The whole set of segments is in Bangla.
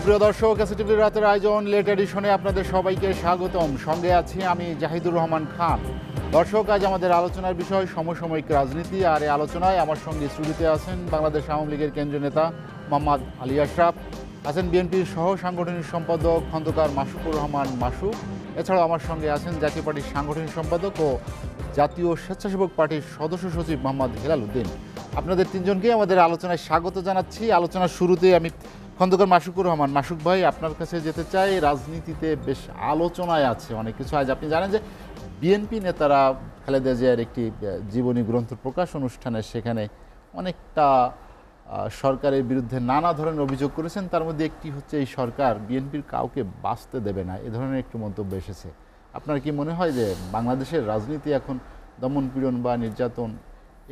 সুপ্রিয় দর্শক, এসএটিভির রাতের আয়োজন লেট এডিশনে আপনাদের সবাইকে স্বাগতম। সঙ্গে আছি আমি জাহিদুর রহমান খান। দর্শক, আজ আমাদের আলোচনার বিষয় সমসাময়িক রাজনীতি। আর এই আলোচনায় আমার সঙ্গে স্টুডিওতে আছেন বাংলাদেশ আওয়ামী লীগের কেন্দ্রীয় নেতা মোহাম্মদ আলী আশরাফ, আছেন বিএনপির সহ সাংগঠনিক সম্পাদক খন্দকার মাসুকুর রহমান মাসুক, এছাড়াও আমার সঙ্গে আছেন জাতীয় পার্টির সাংগঠনিক সম্পাদক ও জাতীয় স্বেচ্ছাসেবক পার্টির সদস্য সচিব মোহাম্মদ হেলাল উদ্দিন। আপনাদের তিনজনকেই আমাদের আলোচনায় স্বাগত জানাচ্ছি। আলোচনার শুরুতে আমি খন্দকার মাসুকুর রহমান মাসুক ভাই, আপনার কাছে যেতে চাই। রাজনীতিতে বেশ আলোচনায় আছে অনেক কিছু। আজ আপনি জানেন যে বিএনপি নেতারা খালেদা জিয়ার একটি জীবনী গ্রন্থ প্রকাশ অনুষ্ঠানে সেখানে অনেকটা সরকারের বিরুদ্ধে নানা ধরনের অভিযোগ করেছেন। তার মধ্যে একটি হচ্ছে এই সরকার বিএনপির কাউকে বাঁচতে দেবে না, এ ধরনের একটি মন্তব্য এসেছে। আপনার কি মনে হয় যে বাংলাদেশের রাজনীতি এখন দমনপীড়ন বা নির্যাতন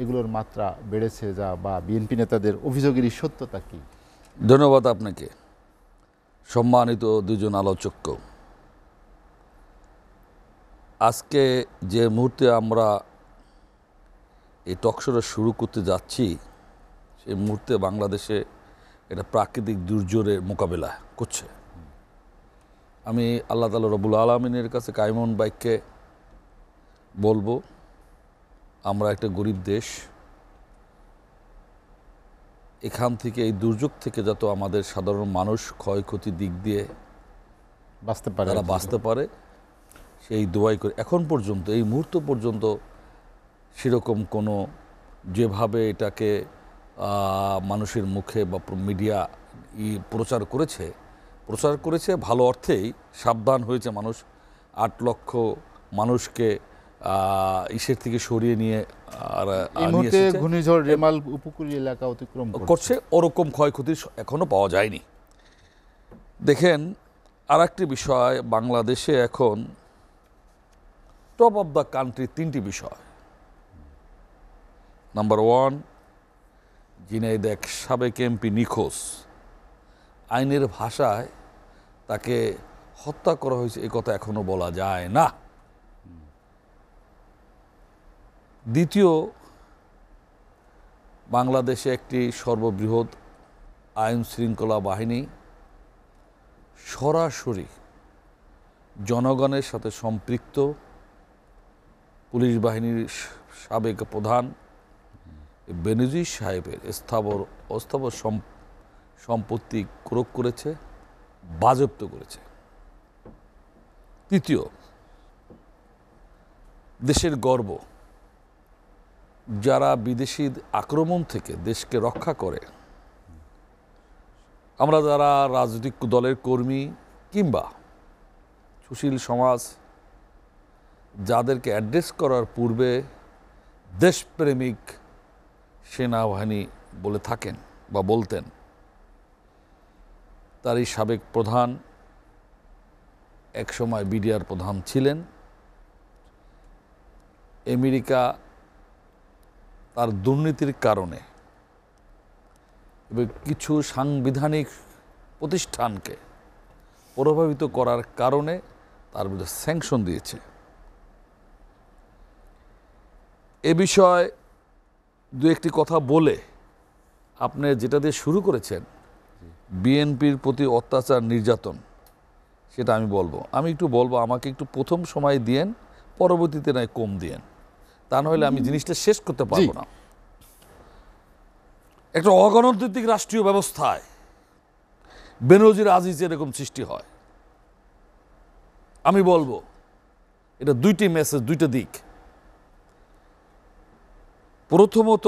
এগুলোর মাত্রা বেড়েছে, যা বা বিএনপি নেতাদের অভিযোগেরই সত্যতা কী? ধন্যবাদ আপনাকে। সম্মানিত দুজন আলোচক, আজকে যে মুহূর্তে আমরা এই টকশোটা শুরু করতে যাচ্ছি, সেই মুহূর্তে বাংলাদেশে এটা প্রাকৃতিক দুর্যোগের মোকাবেলা করছে। আমি আল্লাহ তাআলা রব্বুল আলামিনের কাছে কায়মন বাক্যে বলবো, আমরা একটা গরিব দেশ, এখান থেকে এই দুর্যোগ থেকে যত আমাদের সাধারণ মানুষ ক্ষয়ক্ষতির দিক দিয়ে তারা বাঁচতে পারে সেই দোয়াই করে। এখন পর্যন্ত এই মুহূর্ত পর্যন্ত সেরকম কোনো যেভাবে এটাকে মানুষের মুখে বা মিডিয়া প্রচার করেছে ভালো অর্থেই সাবধান হয়েছে মানুষ। 8 লক্ষ মানুষকে ইসের থেকে সরিয়ে নিয়ে ঘূর্ণিঝড় রেমাল উপকূলীয় এলাকা অতিক্রম করছে, ওরকম ক্ষয়ক্ষতি এখনো পাওয়া যায়নি। দেখেন, আর একটি বিষয়, বাংলাদেশে এখন টপ অফ দ্য কান্ট্রি 3টি বিষয়। নাম্বার 1, ঝিনাইদহ সাবেক এমপি নিখোঁজ, আইনের ভাষায় তাকে হত্যা করা হয়েছে এ কথা এখনো বলা যায় না। দ্বিতীয়, বাংলাদেশে একটি সর্ববৃহৎ আইন শৃঙ্খলা বাহিনী সরাসরি জনগণের সাথে সম্পৃক্ত, পুলিশ বাহিনীর সাবেক প্রধান বেনজির সাহেবের অস্থাবর সম্পত্তি ক্রয় করেছে, বাজেয়াপ্ত করেছে। তৃতীয়, দেশের গর্ব, যারা বিদেশি আক্রমণ থেকে দেশকে রক্ষা করে, আমরা যারা রাজনৈতিক দলের কর্মী কিংবা সুশীল সমাজ, যাদেরকে অ্যাড্রেস করার পূর্বে দেশপ্রেমিক সেনাবাহিনী বলে থাকেন বা বলতেন, তারই সাবেক প্রধান একসময় বিডিআর প্রধান ছিলেন। আমেরিকা তার দুর্নীতির কারণে এবং কিছু সাংবিধানিক প্রতিষ্ঠানকে প্রভাবিত করার কারণে তার বিরুদ্ধে স্যাংশন দিয়েছে। এ বিষয়ে দু একটি কথা বলে আপনি যেটা দিয়ে শুরু করেছেন, বিএনপির প্রতি অত্যাচার নির্যাতন, সেটা আমি বলবো। আমি একটু বলবো, আমাকে একটু প্রথম সময় দিয়েন, পরবর্তীতে নয় কম দিয়েন, তা নাহলে আমি জিনিসটা শেষ করতে পারবো না। একটা অগণতান্ত্রিক রাষ্ট্রীয় ব্যবস্থায় বেনজির আজিজ এরকম সৃষ্টি হয়, আমি বলবো এটা 2টি মেসেজ, 2টা দিক। প্রথমত,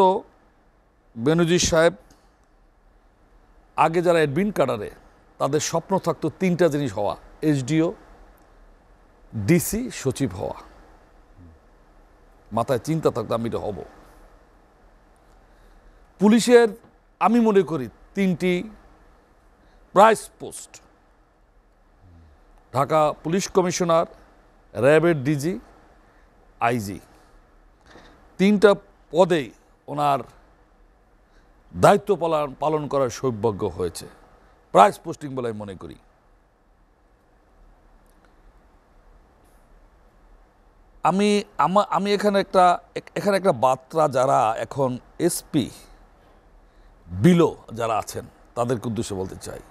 বেনজির সাহেব আগে যারা অ্যাডমিন ক্যাডারে, তাদের স্বপ্ন থাকতো 3টা জিনিস হওয়া: এসডিও, ডিসি, সচিব হওয়া। মাথায় চিন্তা থাকতো আমি এটা হব। পুলিশের আমি মনে করি 3টি price post: Dhaka police commissioner, র্যাবের ডিজি, আইজি। 3টা পদেই ওনার দায়িত্ব পালন করার সৌভাগ্য হয়েছে। প্রাইস পোস্টিং বলে আমি মনে করি। আমি এখানে একটা বার্তা, যারা এখন এসপি বিলো যারা আছেন তাদেরকে উদ্দেশ্যে বলতে চাই।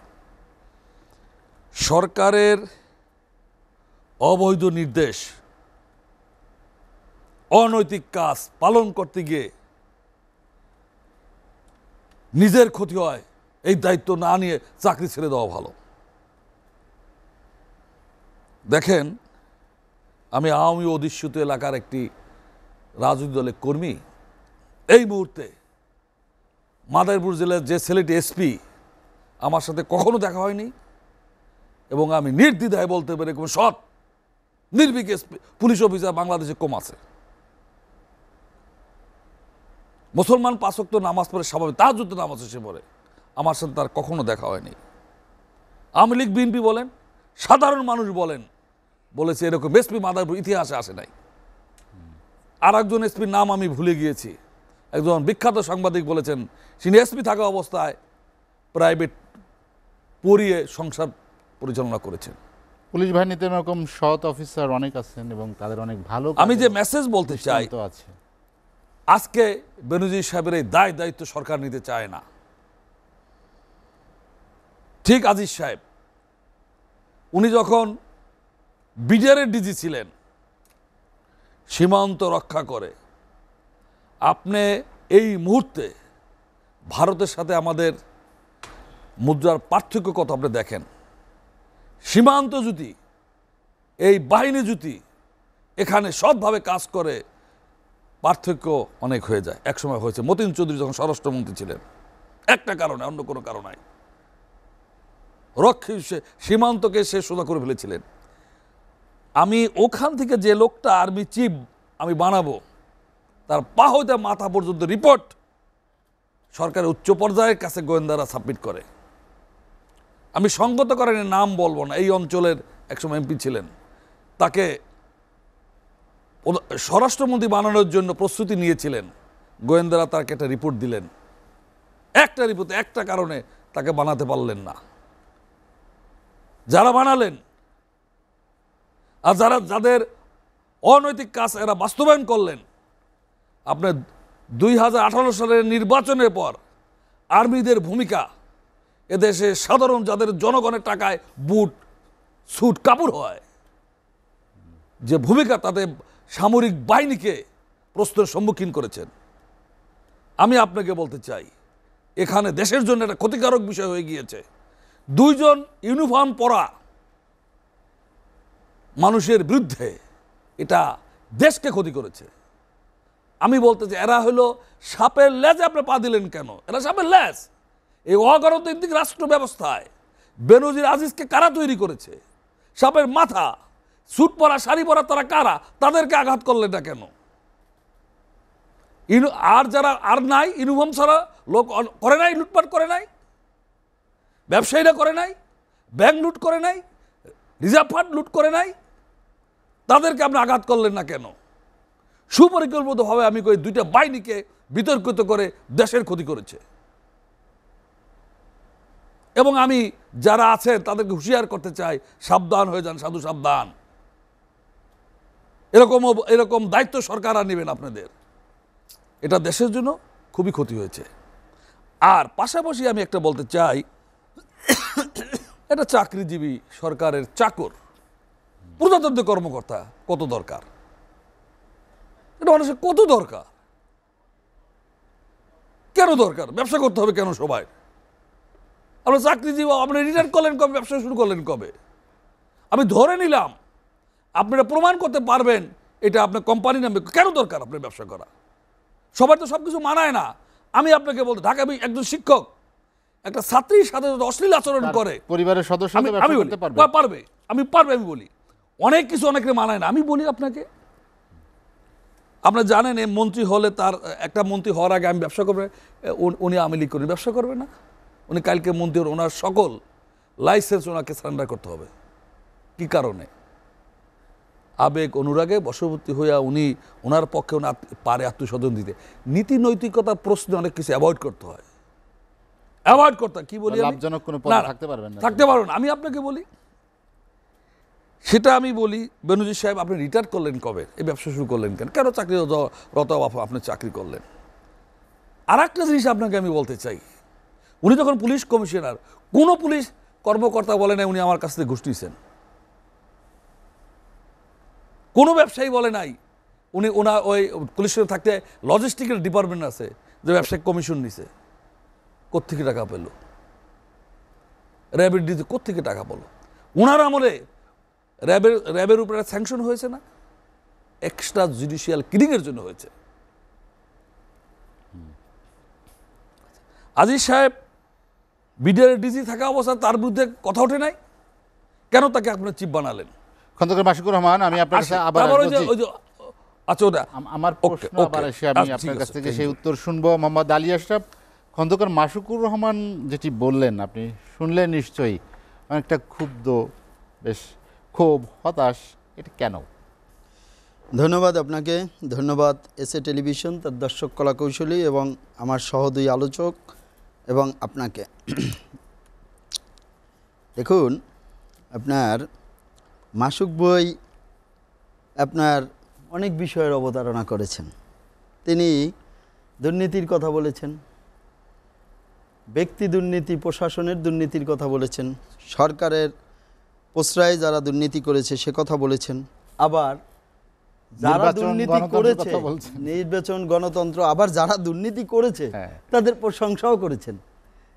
সরকারের অবৈধ নির্দেশ, অনৈতিক কাজ পালন করতে গিয়ে নিজের ক্ষতি হয়, এই দায়িত্ব না নিয়ে চাকরি ছেড়ে দেওয়া ভালো। দেখেন, আমি আওয়ামী অধিষ্ঠিত এলাকার একটি রাজনৈতিক দলের কর্মী। এই মুহূর্তে মাদারীপুর জেলার যে ছেলেটি এসপি, আমার সাথে কখনো দেখা হয়নি এবং আমি নির্দ্বিধায় বলতে পারি কোনো সৎ নির্ভীক পুলিশ অফিসার বাংলাদেশে কম আছে। মুসলমান 5 ওয়াক্ত নামাজ পড়ে, স্বাভাবিক তাহাজ্জুদ নামাজ এসে পড়ে, আমার সাথে তার কখনো দেখা হয়নি। আওয়ামী লীগ বিএনপি বলেন, সাধারণ মানুষ বলেন, বলেছে এরকম এসপি মাদারীপুর ইতিহাসে আসে নাই। আর একজন এসপির নাম আমি ভুলে গিয়েছি, একজন বিখ্যাত সাংবাদিক বলেছেন তিনি এসপি থাকা অবস্থায় প্রাইভেট পড়িয়ে সংসার পরিচালনা করেছেন। পুলিশ বাহিনীতে এরকম সৎ অফিসার অনেক আছেন এবং তাদের অনেক ভালো আমি যে মেসেজ বলতে চাই, তো আছে। আজকে বেনজির সাহেবের এই দায়িত্ব সরকার নিতে চায় না। ঠিক আজিজ সাহেব, উনি যখন বিডিআরের ডিজি ছিলেন, সীমান্ত রক্ষা করে, আপনি এই মুহূর্তে ভারতের সাথে আমাদের মুদ্রার পার্থক্য কত আপনি দেখেন। সীমান্ত যদি এই বাহিনী যদি এখানে সৎভাবে কাজ করে, পার্থক্য অনেক হয়ে যায়। একসময় হয়েছে মতিন চৌধুরী যখন স্বরাষ্ট্রমন্ত্রী ছিলেন, একটা কারণে, অন্য কোনো কারণ নাই, রক্ষী সীমান্তকে সে সোজা করে ফেলেছিলেন। আমি ওখান থেকে যে লোকটা আর্মি চিফ আমি বানাবো, তার পা হইতে মাথা পর্যন্ত রিপোর্ট সরকারের উচ্চ পর্যায়ের কাছে গোয়েন্দারা সাবমিট করে। আমি সঙ্গত করেন, নাম বলবো না, এই অঞ্চলের একসময় এমপি ছিলেন, তাকে স্বরাষ্ট্রমন্ত্রী বানানোর জন্য প্রস্তুতি নিয়েছিলেন, গোয়েন্দারা তাকে একটা রিপোর্ট দিলেন, একটা রিপোর্টে একটা কারণে তাকে বানাতে পারলেন না। যারা বানালেন আর যাদের অনৈতিক কাজ এরা বাস্তবায়ন করলেন, আপনার 2018 সালের নির্বাচনের পর আর্মিদের ভূমিকা, এদেশে সাধারণ যাদের জনগণের টাকায় বুট স্যুট কাপড় হয়, যে ভূমিকা তাতে সামরিক বাহিনীকে প্রশ্নের সম্মুখীন করেছেন। আমি আপনাকে বলতে চাই, এখানে দেশের জন্য একটা ক্ষতিকারক বিষয় হয়ে গিয়েছে। 2 জন ইউনিফর্ম পরা মানুষের বিরুদ্ধে এটা দেশকে ক্ষতি করেছে। আমি বলতে চাই, এরা হলো সাপের লেজে আপনি পা দিলেন কেন? এরা সাপের লেজ। এই অগণতান্ত্রিক রাষ্ট্র ব্যবস্থায় বেনজির আজিজকে কারা তৈরি করেছে? সাপের মাথা, স্যুট পরা, শাড়ি পরা, তারা কারা? তাদেরকে আঘাত করলেন না কেন? আর যারা আর নাই, ইউনিফর্ম ছাড়া লোক করে নাই, লুটপাট করে নাই, ব্যবসায়ীরা করে নাই, ব্যাংক লুট করে নাই, রিজার্ভ ফান্ড লুট করে নাই, তাদেরকে আপনি আঘাত করলেন না কেন? সুপরিকল্পিতভাবে আমি কই 2টা বাহিনীকে বিতর্কিত করে দেশের ক্ষতি করেছে। এবং আমি যারা আছেন তাদেরকে হুঁশিয়ার করতে চাই, সাবধান হয়ে যান, সাধু সাবধান। এরকম দায়িত্ব সরকার আর নেবেন আপনাদের, এটা দেশের জন্য খুবই ক্ষতি হয়েছে। আর পাশাপাশি আমি একটা বলতে চাই, এটা চাকরিজীবী সরকারের চাকর প্রজাতন্ত্র কর্মকর্তা কত দরকার? এটা মানুষের কত দরকার? কেন দরকার? ব্যবসা করতে হবে কেন সবাই? আপনার চাকরিজীবী, আপনি রিটায়ার করলেন কবে? ব্যবসা শুরু করলেন কবে? আমি ধরে নিলাম আপনারা প্রমাণ করতে পারবেন এটা আপনার কোম্পানি নামে, কেন দরকার আপনার ব্যবসা করা? সবাই তো সবকিছু মানায় না। আমি আপনাকে বলতে, ঢাকা একজন শিক্ষক একটা ছাত্রীর সাথে অশ্লীল আচরণ করে, পরিবারের সদস্য পারবে, আমি বলি অনেক কিছু অনেকে মানায় না। আমি বলি আপনাকে, আপনারা জানেন এই মন্ত্রী হলে তার একটা মন্ত্রী হওয়ার আগে আমি ব্যবসা করবে, উনি আওয়ামী লীগ করে ব্যবসা করবে না। উনি কালকে মন্ত্রী, ওনার সকল লাইসেন্স ওনাকে সারেন্ডার করতে হবে। কি কারণে? আবেগ অনুরাগে বশবর্তী হইয়া উনি ওনার পক্ষে পারে আত্মস্বজন দিতে। নীতি নৈতিকতার প্রশ্নে অনেক কিছু অ্যাভয়েড করতে হয়। অ্যাভয়েড করতে কি বলি, লাভজনক কোনো পদে থাকতে পারবেন না, থাকতে পারবেন। আমি আপনাকে বলি, সেটা আমি বলি, বেনজির সাহেব আপনি রিটায়ার করলেন কবে? এই ব্যবসা শুরু করলেন কেন? কেন চাকরিরত আপনি চাকরি করলেন? আর একটা জিনিস আপনাকে আমি বলতে চাই, উনি যখন পুলিশ কমিশনার, কোনো পুলিশ কর্মকর্তা বলে নাই উনি আমার কাছ থেকে ঘুষ নিয়েছেন, কোনো ব্যবসায়ী বলে নাই উনি ওনার ওই পুলিশের থাকতে লজিস্টিকের ডিপার্টমেন্ট আছে যে ব্যবসায়িক কমিশন নিছে, কোত্থেকে টাকা পেল, র্যাবের দিতে কোত্থেকে টাকা পেল? ওনার আমলে র্যাবের উপরে স্যাংশন হয়েছে না, এক্সট্রা জুডিশিয়াল কিলিংয়ের জন্য হয়েছে। আজিজ সাহেব বিডিআর ডিজি থাকা অবস্থা তার বিরুদ্ধে কথা ওঠে নাই, কেন তাকে আপনার চিফ বানালেন? খন্দকার মাশিকুর রহমান, আমি আপনার কাছে আবার আচ্ছা ওটা আমার প্রশ্ন আবার এসে আমি আপনার কাছ থেকে সেই উত্তর শুনবো। মোহাম্মদ আলী আশরাফ, খন্দকার মাশিকুর রহমান যেটি বললেন আপনি শুনলেন নিশ্চয়ই, অনেকটা ক্ষুব্ধ, বেশ ক্ষোভ, হতাশ, এটা কেন? ধন্যবাদ আপনাকে, ধন্যবাদ এসএ টেলিভিশন, তার দর্শক কলাকৌশলী এবং আমার সহদুই আলোচক এবং আপনাকে। দেখুন, আপনার মাসুক বই আপনার অনেক বিষয়ের অবতারণা করেছেন। তিনি দুর্নীতির কথা বলেছেন, ব্যক্তি দুর্নীতি, প্রশাসনের দুর্নীতির কথা বলেছেন, সরকারের প্রশ্রয়ে যারা দুর্নীতি করেছে সে কথা বলেছেন, আবার যারা দুর্নীতি করেছে নির্বাচন গণতন্ত্র, আবার যারা দুর্নীতি করেছে তাদের প্রশংসাও করেছেন।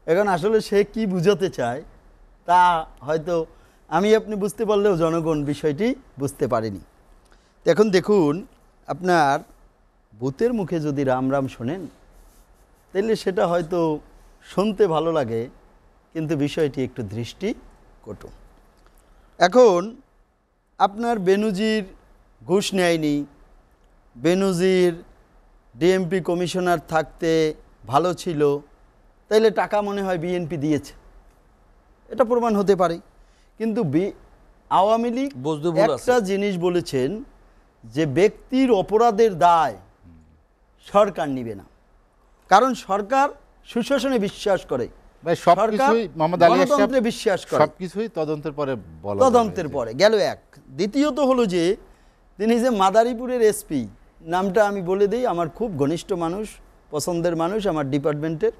এখন আসলে সে কি বুঝাতে চায় তা হয়তো আমি আপনি বুঝতে পারলেও জনগণ বিষয়টি বুঝতে পারেনি। এখন দেখুন, আপনার ভূতের মুখে যদি রাম রাম শোনেন তাহলে সেটা হয়তো শুনতে ভালো লাগে, কিন্তু বিষয়টি একটু দৃষ্টিকটু। এখন আপনার বেনজির ঘুষ নেয়নি, বেনজির ডিএমপি কমিশনার থাকতে ভালো ছিল, তাইলে টাকা মনে হয় বিএনপি দিয়েছে, এটা প্রমাণ হতে পারে। কিন্তু আওয়ামী লীগ একটা জিনিস বলেছেন যে ব্যক্তির অপরাধের দায় সরকার নিবে না, কারণ সরকার সুশাসনে বিশ্বাস করে, গণতন্ত্রে বিশ্বাস করে, সবকিছুই তদন্তের পরে তদন্তের পরে গেল এক। দ্বিতীয়ত হলো যে তিনি যে মাদারীপুরের এসপি, নামটা আমি বলে দিই, আমার খুব ঘনিষ্ঠ মানুষ, পছন্দের মানুষ, আমার ডিপার্টমেন্টের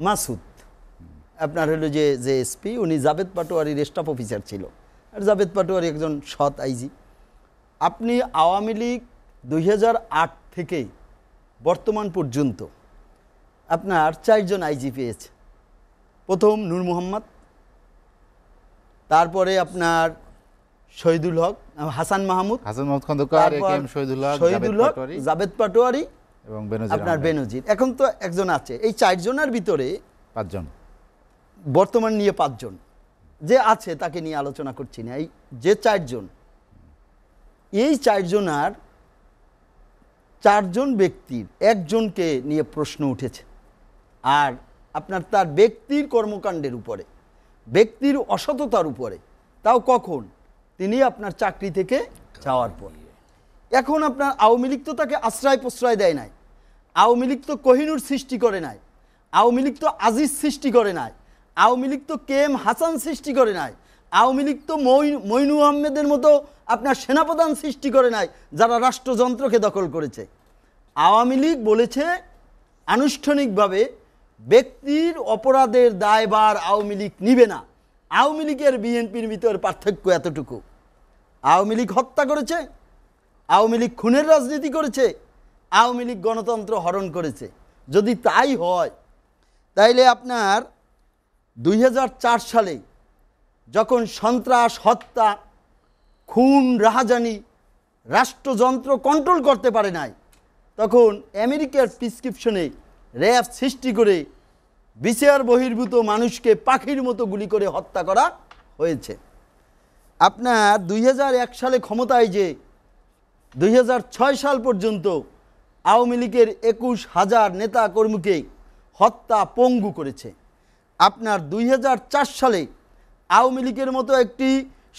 মাসুদ, আপনার হলো যে এসপি, উনি জাভেদ পাটোয়ারির স্টাফ অফিসার ছিল, আর জাভেদ পাটোয়ারি একজন সৎ আইজি। আপনি আওয়ামী লীগ 2008 থেকে বর্তমান পর্যন্ত আপনার 4 জন আইজি পেয়েছে। প্রথম নূর মোহাম্মদ, তারপরে আপনার শহীদুল হক, হাসান মাহমুদ খন্দকার, শহীদুল হক, জাভেদ পাটোয়ারি এবং আপনার বেনজির। এখন তো একজন আছে, এই 4 জনের ভিতরে 5 জন, বর্তমান নিয়ে 5 জন যে আছে তাকে নিয়ে আলোচনা করছি না, এই যে 4 জন, এই 4 জনার 4 জন ব্যক্তির একজনকে নিয়ে প্রশ্ন উঠেছে, আর আপনার তার ব্যক্তির কর্মকাণ্ডের উপরে, ব্যক্তির অসততার উপরে, তাও কখন, তিনি আপনার চাকরি থেকে যাওয়ার পর। এখন আপনার আওয়ামী লীগ তো তাকে আশ্রয় প্রশ্রয় দেয় নাই, আওয়ামী লীগ তো কোহিনুর সৃষ্টি করে নাই, আওয়ামী লীগ তো আজিজ সৃষ্টি করে নাই, আওয়ামী লীগ তো কে এম হাসান সৃষ্টি করে নাই, আওয়ামী লীগ তো মইনু আহমেদের মতো আপনার সেনাপ্রধান সৃষ্টি করে নাই যারা রাষ্ট্রযন্ত্রকে দখল করেছে। আওয়ামী লীগ বলেছে আনুষ্ঠানিকভাবে ব্যক্তির অপরাধের দায়ভার আওয়ামী লীগ নিবে না। আওয়ামী লীগের বিএনপির ভিতর পার্থক্য এতটুকু, আওয়ামী লীগ হত্যা করেছে, আওয়ামী লীগ খুনের রাজনীতি করেছে, আওয়ামী লীগ গণতন্ত্র হরণ করেছে। যদি তাই হয় তাইলে আপনার 2004 সালে যখন সন্ত্রাস, হত্যা, খুন, রাহাজানি রাষ্ট্রযন্ত্র কন্ট্রোল করতে পারে নাই, তখন আমেরিকার প্রেসক্রিপশনে র্যাব সৃষ্টি করে বিচার বহির্ভূত মানুষকে পাখির মতো গুলি করে হত্যা করা হয়েছে। আপনার 2001 সালে ক্ষমতায় যে 2006 সাল পর্যন্ত আওয়ামী লীগের 21,000 নেতা কর্মীকে হত্যা, পঙ্গু করেছে। আপনার 2004 সালে আওয়ামী লীগের মতো একটি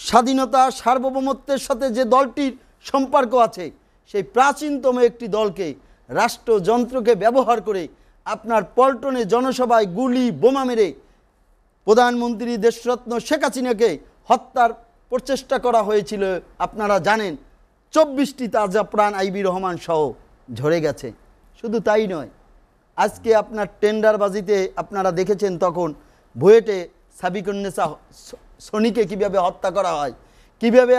স্বাধীনতা, সার্বভৌমত্বের সাথে যে দলটির সম্পর্ক আছে, সেই প্রাচীনতম একটি দলকে, রাষ্ট্রযন্ত্রকে ব্যবহার করে আপনার পল্টনে জনসভায় গুলি বোমা মেরে প্রধানমন্ত্রী দেশরত্ন শেখ হাসিনাকে হত্যার প্রচেষ্টা করা হয়েছিল। আপনারা জানেন 24টি তাজা প্রাণ আইবি রহমান সহ ঝরে গেছে। শুধু তাই নয়, আজকে আপনার টেন্ডারবাজিতে আপনারা দেখেছেন, তখন বুয়েটে সাবিকুন্নেসা সনিকে কিভাবে হত্যা করা হয়, কিভাবে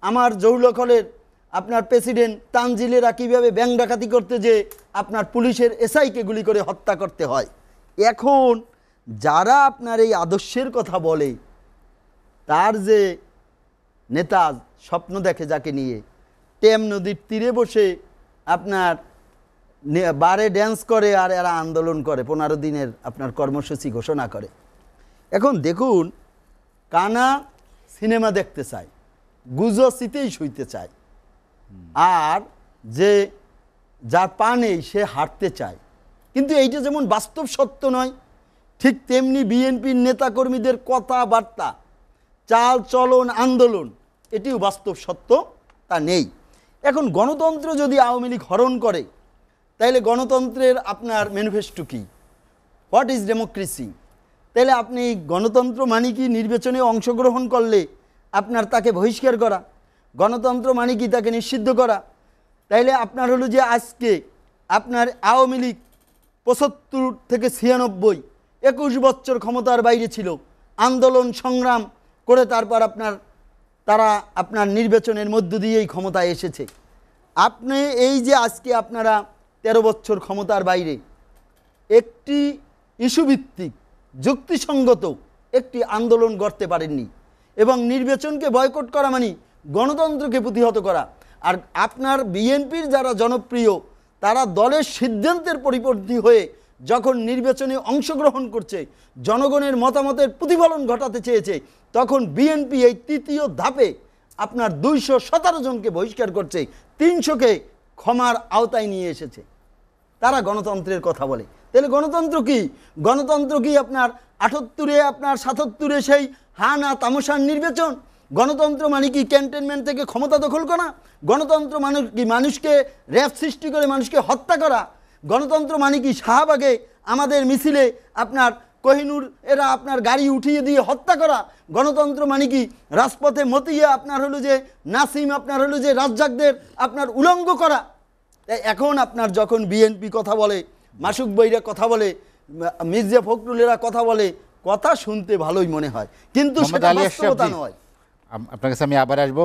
আমার জৌলখলের আপনার প্রেসিডেন্ট তানজিলেরা কিভাবে ব্যাংক ডাকাতি করতে যে আপনার পুলিশের এসআইকে গুলি করে হত্যা করতে হয়। এখন যারা আপনার এই আদর্শের কথা বলে, তার যে নেতা স্বপ্ন দেখে যাকে নিয়ে, টেম নদীর তীরে বসে আপনার বারে ড্যান্স করে আর এরা আন্দোলন করে, 15 দিনের আপনার কর্মসূচি ঘোষণা করে। এখন দেখুন, কানা সিনেমা দেখতে চায়, গুজো শীতেই শুইতে চায়, আর যে যার পা নেই সে হাঁটতে চায়। কিন্তু এইটা যেমন বাস্তব সত্য নয়, ঠিক তেমনি বিএনপির নেতাকর্মীদের কথাবার্তা, চাল চলন, আন্দোলন, এটিও বাস্তব সত্য তা নেই। এখন গণতন্ত্র যদি আওয়ামী লীগ হরণ করে, তাইলে গণতন্ত্রের আপনার ম্যানিফেস্টো কী, হোয়াট ইজ ডেমোক্রেসি? তাহলে আপনি গণতন্ত্র মানে কি নির্বাচনে অংশগ্রহণ করলে আপনার তাকে বহিষ্কার করা? গণতন্ত্র মানে কি তাকে নিষিদ্ধ করা? তাইলে আপনার হলো যে আজকে আপনার আওয়ামী লীগ 75 থেকে 96 21 বছর ক্ষমতার বাইরে ছিল, আন্দোলন সংগ্রাম করে তারপর তারা আপনার নির্বাচনের মধ্য দিয়েই ক্ষমতায় এসেছে। আপনি এই যে আজকে আপনারা 13 বছর ক্ষমতার বাইরে একটি ইস্যুভিত্তিক যুক্তিসঙ্গত একটি আন্দোলন করতে পারেননি, এবং নির্বাচনকে বয়কট করা মানে গণতন্ত্রকে প্রতিহত করা। আর আপনার বিএনপির যারা জনপ্রিয়, তারা দলের সিদ্ধান্তের পরিপন্থী হয়ে যখন নির্বাচনে অংশগ্রহণ করছে, জনগণের মতামতের প্রতিফলন ঘটাতে চেয়েছে, তখন বিএনপি এই তৃতীয় ধাপে আপনার 217 জনকে বহিষ্কার করছে, 300কে ক্ষমার আওতায় নিয়ে এসেছে। তারা গণতন্ত্রের কথা বলে। তাহলে গণতন্ত্র কি? গণতন্ত্র কি আপনার 78-এ আপনার 77-এ সেই হানা তামসার নির্বাচন? গণতন্ত্র মানে কি ক্যান্টনমেন্ট থেকে ক্ষমতা দখল করা? গণতন্ত্র মানে কি মানুষকে র্যাব সৃষ্টি করে মানুষকে হত্যা করা? গণতন্ত্র মানে কি শাহবাগে আমাদের মিছিলে আপনার কোহিনুর এরা আপনার গাড়ি উঠিয়ে দিয়ে হত্যা করা? গণতন্ত্র মানে কি রাজপথে মতিয়া আপনার হলো যে নাসিম আপনার হলো যে রাজ্জাকদের আপনার উলঙ্গ করা? এখন আপনার যখন বিএনপি কথা বলে, মাসুক বৈরা কথা বলে, মির্জা ফখরুলেরা কথা বলে, কথা শুনতে ভালোই মনে হয়, কিন্তু সেটা বাস্তবতা নয়। আপনার কাছে আমি আবার আসবো।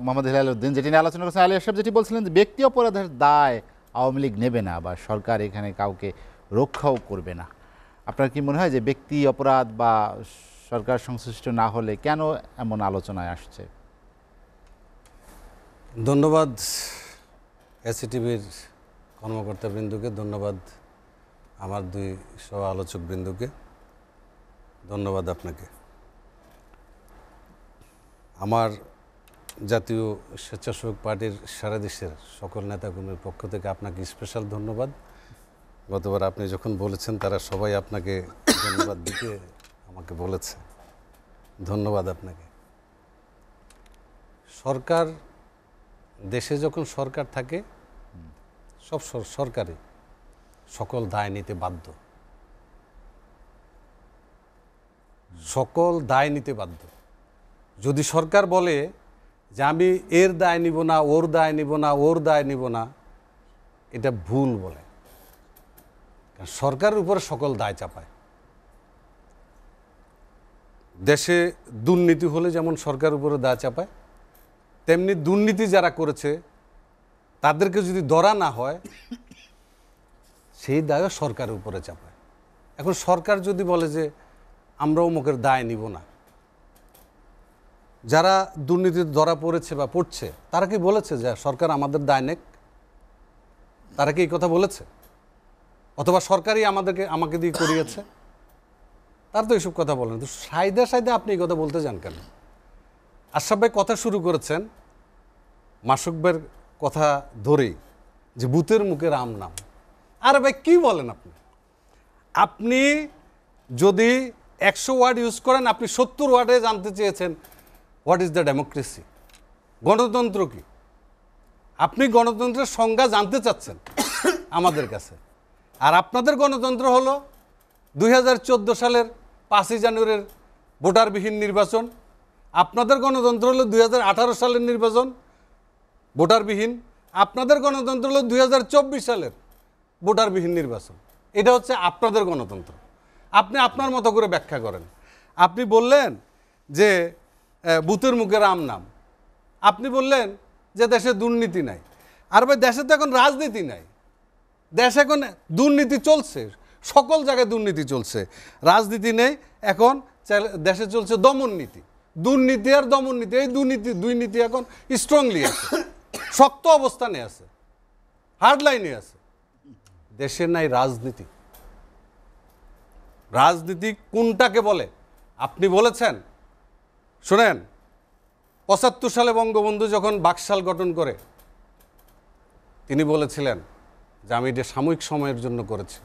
মোহাম্মদ হেলাল উদ্দিন, যেটি নিয়ে আলোচনা করছেন, আলী আশরাফ যেটি বলছিলেন যে ব্যক্তি অপরাধের দায় আওয়ামী লীগ নেবে না বা সরকার এখানে কাউকে রক্ষাও করবে না, আপনার কি মনে হয় যে ব্যক্তি অপরাধ বা সরকার সংশ্লিষ্ট না হলে কেন এমন আলোচনায় আসছে? ধন্যবাদ এসিটিভির কর্মকর্তাবৃন্দকে, ধন্যবাদ আমার 2 সহ আলোচকবৃন্দকে, ধন্যবাদ আপনাকে। আমার জাতীয় স্বেচ্ছাসেবক পার্টির সারা দেশের সকল নেতাকর্মীর পক্ষ থেকে আপনাকে স্পেশাল ধন্যবাদ। গতবার আপনি যখন বলেছেন তারা সবাই আপনাকে ধন্যবাদ দিতে আমাকে বলেছে, ধন্যবাদ আপনাকে। সরকার, দেশে যখন সরকার থাকে, সব সরকারই সকল দায় নিতে বাধ্য, সকল দায় নিতে বাধ্য। যদি সরকার বলে যে আমি এর দায় নিব না, ওর দায় নিব না, ওর দায় নিব না, এটা ভুল বলে। কারণ সরকারের উপরে সকল দায় চাপায়। দেশে দুর্নীতি হলে যেমন সরকারের উপরে দায় চাপায়, তেমনি দুর্নীতি যারা করেছে তাদেরকে যদি ধরা না হয়, সেই দায়ও সরকারের উপরে চাপায়। এখন সরকার যদি বলে যে আমরা অমুকের দায় নিব না, যারা দুর্নীতিতে ধরা পড়েছে বা পড়ছে তারা কি বলেছে যে সরকার আমাদের দায় নেক? তারা কি এই কথা বলেছে? অথবা সরকারই আমাকে দিয়ে করিয়েছে? তার তো এইসব কথা বলেন। তো সাইদে সাইদে আপনি এই কথা বলতে যান কেন? আশরাফ ভাই কথা শুরু করেছেন মাসুক ভাইয়ের কথা ধরেই, যে ভূতের মুখে রাম নাম। আরে ভাই কি বলেন আপনি? আপনি যদি 100 ওয়ার্ড ইউজ করেন, আপনি 70 ওয়ার্ডে জানতে চেয়েছেন হোয়াট ইজ দ্য ডেমোক্রেসি, গণতন্ত্র কি? আপনি গণতন্ত্রের সংজ্ঞা জানতে চাচ্ছেন আমাদের কাছে। আর আপনাদের গণতন্ত্র হলো 2014 সালের 5ই জানুয়ারির ভোটারবিহীন নির্বাচন। আপনাদের গণতন্ত্র হলো 2018 সালের নির্বাচন, ভোটারবিহীন। আপনাদের গণতন্ত্র হলো 2024 সালের ভোটারবিহীন নির্বাচন। এটা হচ্ছে আপনাদের গণতন্ত্র। আপনি আপনার মতো করে ব্যাখ্যা করেন। আপনি বললেন যে বুতের মুখে রাম নাম, আপনি বললেন যে দেশে দুর্নীতি নাই। আর ভাই দেশে তো এখন রাজনীতি নাই, দেশে এখন দুর্নীতি চলছে, সকল জায়গায় দুর্নীতি চলছে, রাজনীতি নেই। এখন দেশে চলছে দমন নীতি, দুর্নীতি আর দমন নীতি, এই দুই নীতি এখন স্ট্রংলি আছে, শক্ত অবস্থানে আছে, হার্ড লাইনে আছে। দেশে নাই রাজনীতি। রাজনীতি কোনটাকে বলে আপনি বলেছেন? শোনেন, ৭৫ সালে বঙ্গবন্ধু যখন বাকশাল গঠন করে তিনি বলেছিলেন যে আমি এটা সাময়িক সময়ের জন্য করেছি,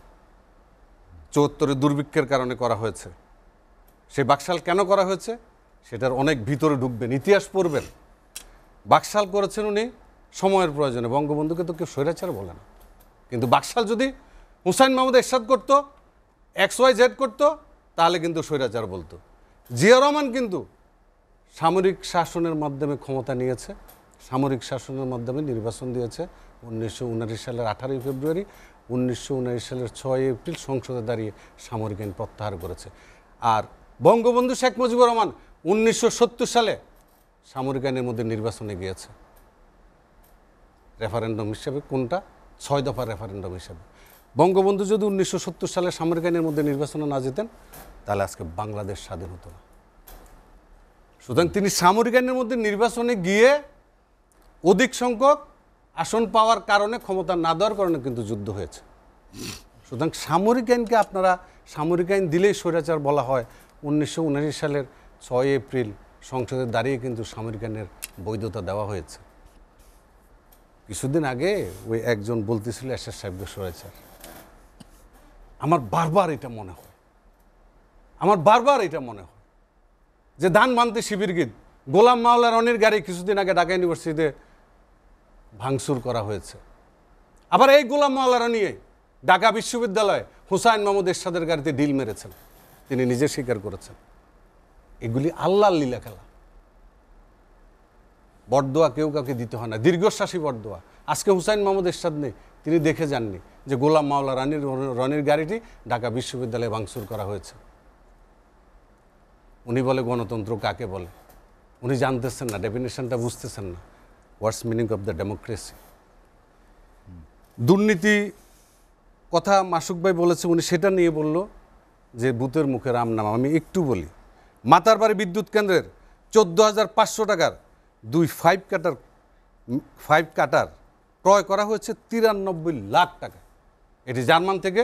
৭৪-এর দুর্ভিক্ষের কারণে করা হয়েছে। সেই বাকশাল কেন করা হয়েছে সেটার অনেক ভিতরে ঢুকবেন, ইতিহাস পড়বেন। বাকশাল করেছেন উনি সময়ের প্রয়োজনে, বঙ্গবন্ধুকে তো কেউ স্বৈরাচার বলে না। কিন্তু বাকশাল যদি হুসাইন মাহমুদ এরশাদ করতো, XYZ করতো, তাহলে কিন্তু স্বৈরাচার বলতো। জিয়া রহমান কিন্তু সামরিক শাসনের মাধ্যমে ক্ষমতা নিয়েছে, সামরিক শাসনের মাধ্যমে নির্বাচন দিয়েছে 1979 সালের 18 ফেব্রুয়ারি, 1979 সালের 6 এপ্রিল সংসদে দাঁড়িয়ে সামরিক আইন প্রত্যাহার করেছে। আর বঙ্গবন্ধু শেখ মুজিবুর রহমান 1970 সালে সামরিক আইনের মধ্যে নির্বাচনে গিয়েছে, রেফারেন্ডাম হিসেবে। কোনটা? 6 দফা রেফারেন্ডাম হিসেবে। বঙ্গবন্ধু যদি 1970 সালে সামরিক আইনের মধ্যে নির্বাচনে না যেতেন তাহলে আজকে বাংলাদেশ স্বাধীন হতো না। সুতরাং তিনি সামরিক আইনের মধ্যে নির্বাচনে গিয়ে অধিক সংখ্যক আসন পাওয়ার কারণে, ক্ষমতা না দেওয়ার কারণে কিন্তু যুদ্ধ হয়েছে। সুতরাং সামরিক আইনকে আপনারা সামরিক আইন দিলেই স্বৈরাচার বলা হয়। 1979 সালের 6 এপ্রিল সংসদে দাঁড়িয়ে কিন্তু সামরিক আইনের বৈধতা দেওয়া হয়েছে। কিছুদিন আগে ওই একজন বলতেছিল এরশাদ সাহেবকে স্বৈরাচার। আমার বারবার এটা মনে হয়, যে ধান মানতে শিবির গীত, গোলাম মাওলা রনির গাড়ি কিছুদিন আগে ঢাকা ইউনিভার্সিটিতে ভাঙচুর করা হয়েছে। আবার এই গোলাম মাওলা রনি ঢাকা বিশ্ববিদ্যালয়ে হুসাইন মাহমুদ এরশাদের গাড়িতে ডিল মেরেছেন, তিনি নিজে স্বীকার করেছেন। এগুলি আল্লাহর লীলা খেলা। বরদোয়া কেউ কাউকে দিতে হয় না, দীর্ঘশ্বাসী বরদোয়া। আজকে হুসাইন মাহমুদ এরশাদ নেই, তিনি দেখে যাননি যে গোলাম মাওলা রনির গাড়িটি ঢাকা বিশ্ববিদ্যালয়ে ভাঙচুর করা হয়েছে। উনি বলে গণতন্ত্র কাকে বলে, উনি জানতেছেন না, ডেফিনেশনটা বুঝতেছেন না। হোয়াটস মিনিং অফ দ্য ডেমোক্রেসি। দুর্নীতি কথা মাসুক ভাই বলেছে, উনি সেটা নিয়ে বলল যে বুতের মুখে রাম নাম। আমি একটু বলি, মাতারবাড়ি বিদ্যুৎ কেন্দ্রের 14,500 টাকার 2 5 কাটার ক্রয় করা হয়েছে 93 লাখ টাকা। এটি জার্মান থেকে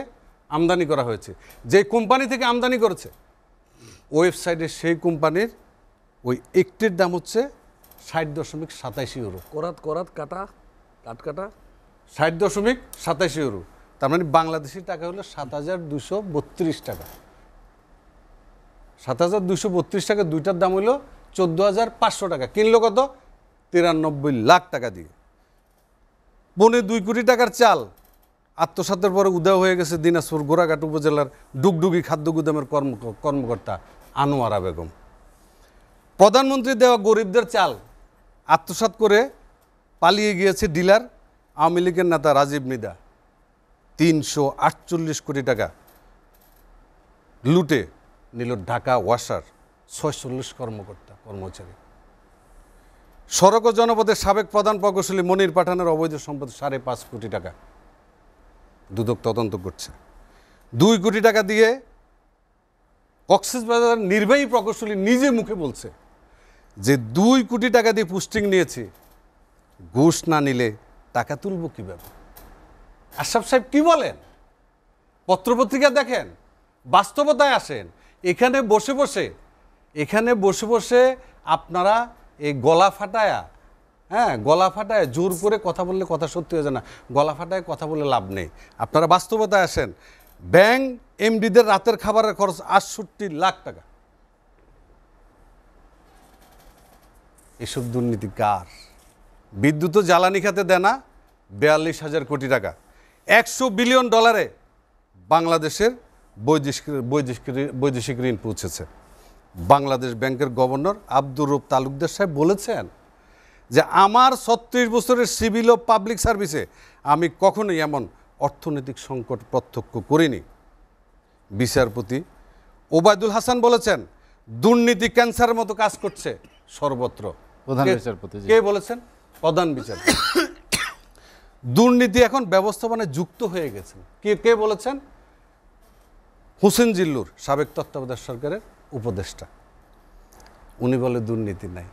আমদানি করা হয়েছে। যে কোম্পানি থেকে আমদানি করেছে ওয়েবসাইটে সেই কোম্পানির ওই একটির দাম হচ্ছে 60.27 ইউরো। করাত কাটা 60.27 ইউরো, তার মানে বাংলাদেশি টাকা হলো 7,232 টাকা। 7,232 টাকা, দুইটার দাম হলো 14,500 টাকা। কিনলো কত? 93 লাখ টাকা দিয়ে। 2.25 কোটি টাকার চাল আত্মসাতের পরে উদয় হয়ে গেছে দিনাজপুর গোড়াঘাট উপজেলার ডুগডুগি খাদ্য গুদামের কর্মকর্তা আনোয়ারা বেগম। প্রধানমন্ত্রী দেওয়া গরিবদের চাল আত্মসাৎ করে পালিয়ে গিয়েছে ডিলার আওয়ামী লীগের নেতা রাজীব মৃধা। 348 কোটি টাকা লুটে নিল ঢাকা ওয়াসার 46 কর্মচারী। সড়ক ও জনপদের সাবেক প্রধান প্রকৌশলী মনির পাঠানের অবৈধ সম্পদ 5.5 কোটি টাকা দুদক তদন্ত করছে। 2 কোটি টাকা দিয়ে কক্সবাজার নির্বাহী প্রকৌশলী নিজে মুখে বলছে যে 2 কোটি টাকা দিয়ে পোস্টিং নিয়েছি, ঘুষ না নিলে টাকা তুলব কীভাবে? আশরাফ সাহেব কি বলেন? পত্রপত্রিকা দেখেন, বাস্তবতায় আসেন। এখানে বসে বসে আপনারা এই গলা ফাটায় জোর করে কথা বললে কথা সত্যি হয়ে যায় না, গলা ফাটায় কথা বলে লাভ নেই। আপনারা বাস্তবতায় আসেন। ব্যাংক এমডিদের রাতের খাবারের খরচ 68 লাখ টাকা। এসব দুর্নীতি কার? বিদ্যুৎ ও জ্বালানি খাতে দেনা 42,000 কোটি টাকা। $100 বিলিয়ন বাংলাদেশের বৈদেশিক ঋণ পৌঁছেছে। বাংলাদেশ ব্যাংকের গভর্নর আব্দুর রউফ তালুকদার সাহেব বলেছেন যে আমার 36 বছরের সিভিল ও পাবলিক সার্ভিসে আমি কখনোই এমন অর্থনৈতিক সংকট প্রত্যক্ষ করিনি। বিচারপতি ওবায়দুল হাসান বলেছেন দুর্নীতি ক্যান্সারের মতো কাজ করছে সর্বত্র। প্রধান কে- বিচারপতি, জি। কে বলেছেন? প্রধান বিচারপতি। দুর্নীতি এখন ব্যবস্থাপনায় যুক্ত হয়ে গেছে। কে কে বলেছেন? হোসেন জিল্লুর, সাবেক তত্ত্বাবধায়ক সরকারের উপদেষ্টা। উনি বলে দুর্নীতি নাই।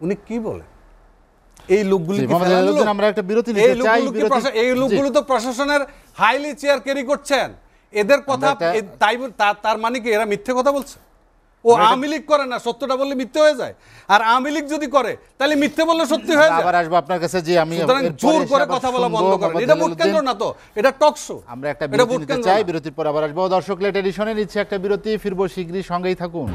উনি কি বলেন? এই লোকগুলি জি, কি মোহাম্মদ ফেরানো হেলালুদ্দিন, লোক? আমরা একটা বিরতি এই নিতে চাই, লোকগুলো কি বিরতি- এই জি। লোকগুলো তো প্রশাসনের হাইলি চেয়ার ক্যারি করছেন। এদের কথা আমরা একটা- তাই তার মানে কি এরা মিথ্যে কথা বলছে? ও আওয়ামী লীগ করে না, সত্যটা বললে মিথ্যে হয়ে যায়। আর আওয়ামী লীগ যদি করে তাহলে মিথ্যে বললে সত্যি হয়ে যায়। আবার আসবো আপনার কাছে, যে আমি সুতরাং এরপরে জোর করে এসে কথা আবার বলা শুনবো বন্ধ করেন। মোহাম্মদ এটা ভোট হেলালুদ্দিন। কেন্দ্র না তো, এটা টক শো। আমরা একটা এটা বিরতি ভোট নিতে কেন্দ্র চাই, না। বিরতির পর আবার আসবো। দর্শক, লেট এডিশনে নিচ্ছে একটা বিরতি, ফিরবো শীঘ্রই, সঙ্গেই থাকুন।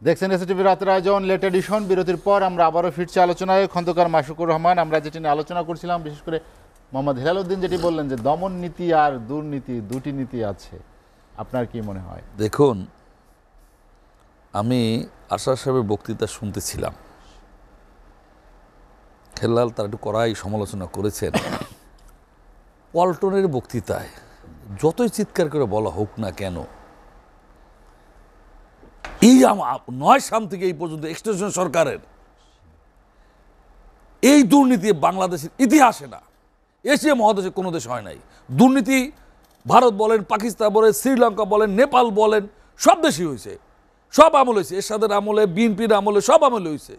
দেখছেন এসটিভি রাতের আয়োজন লেট এডিশন। বিরতির পর আমরা আবারও ফিরছি আলোচনায়। খন্দকার মাশরুকুর রহমান, আমরা যেটি নিয়ে আলোচনা করছিলাম, বিশেষ করে মোহাম্মদ হেলালুদ্দিন যেটি বললেন যে দমন নীতি আর দুর্নীতি, দুটি নীতি আছে, আপনার কি মনে হয়? দেখুন, আমি আশরাফ সাহেবের বক্তৃতা শুনতেছিলাম। হেলাল তার একটু কড়াই সমালোচনা করেছেন। পল্টনের বক্তৃতায় যতই চিৎকার করে বলা হোক না কেন, এই 9 সাল থেকে এই পর্যন্ত এক্সটেনশন সরকারের এই দুর্নীতি বাংলাদেশের ইতিহাসে না, এশিয়া মহাদেশে কোনো দেশ হয় নাই। দুর্নীতি ভারত বলেন, পাকিস্তান বলেন, শ্রীলঙ্কা বলেন, নেপাল বলেন, সব দেশই হয়েছে, সব আমল হয়েছে। এরশাদের আমলে, বিএনপির আমলে, সব আমলে হয়েছে।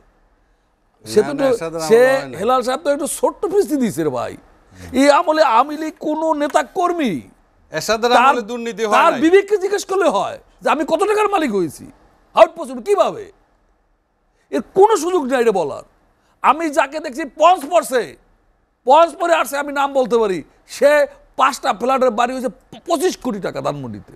সে তো না, এরশাদের আমলে সে হয় নাই। হেলাল সাহেব তো একটু ছোট্ট পরিস্থিতি দিয়েছে রে ভাই। এই আমলে আওয়ামী লীগ কোনো নেতা কর্মী এরশাদের আমলে দুর্নীতি হয় তার নাই। বিবেককে জিজ্ঞেস করলে হয় যে আমি কত টাকার মালিক হয়েছি। হাউ পসিবল, কিভাবে? এর কোনো সুযোগ নেই এটা বলার। আমি যাকে দেখছি পঞ্চ পরে আসছে, আমি নাম বলতে পারি, সে 5টা ফ্ল্যাটের বাড়ি হয়েছে 25 কোটি টাকা ধানমন্ডিতে,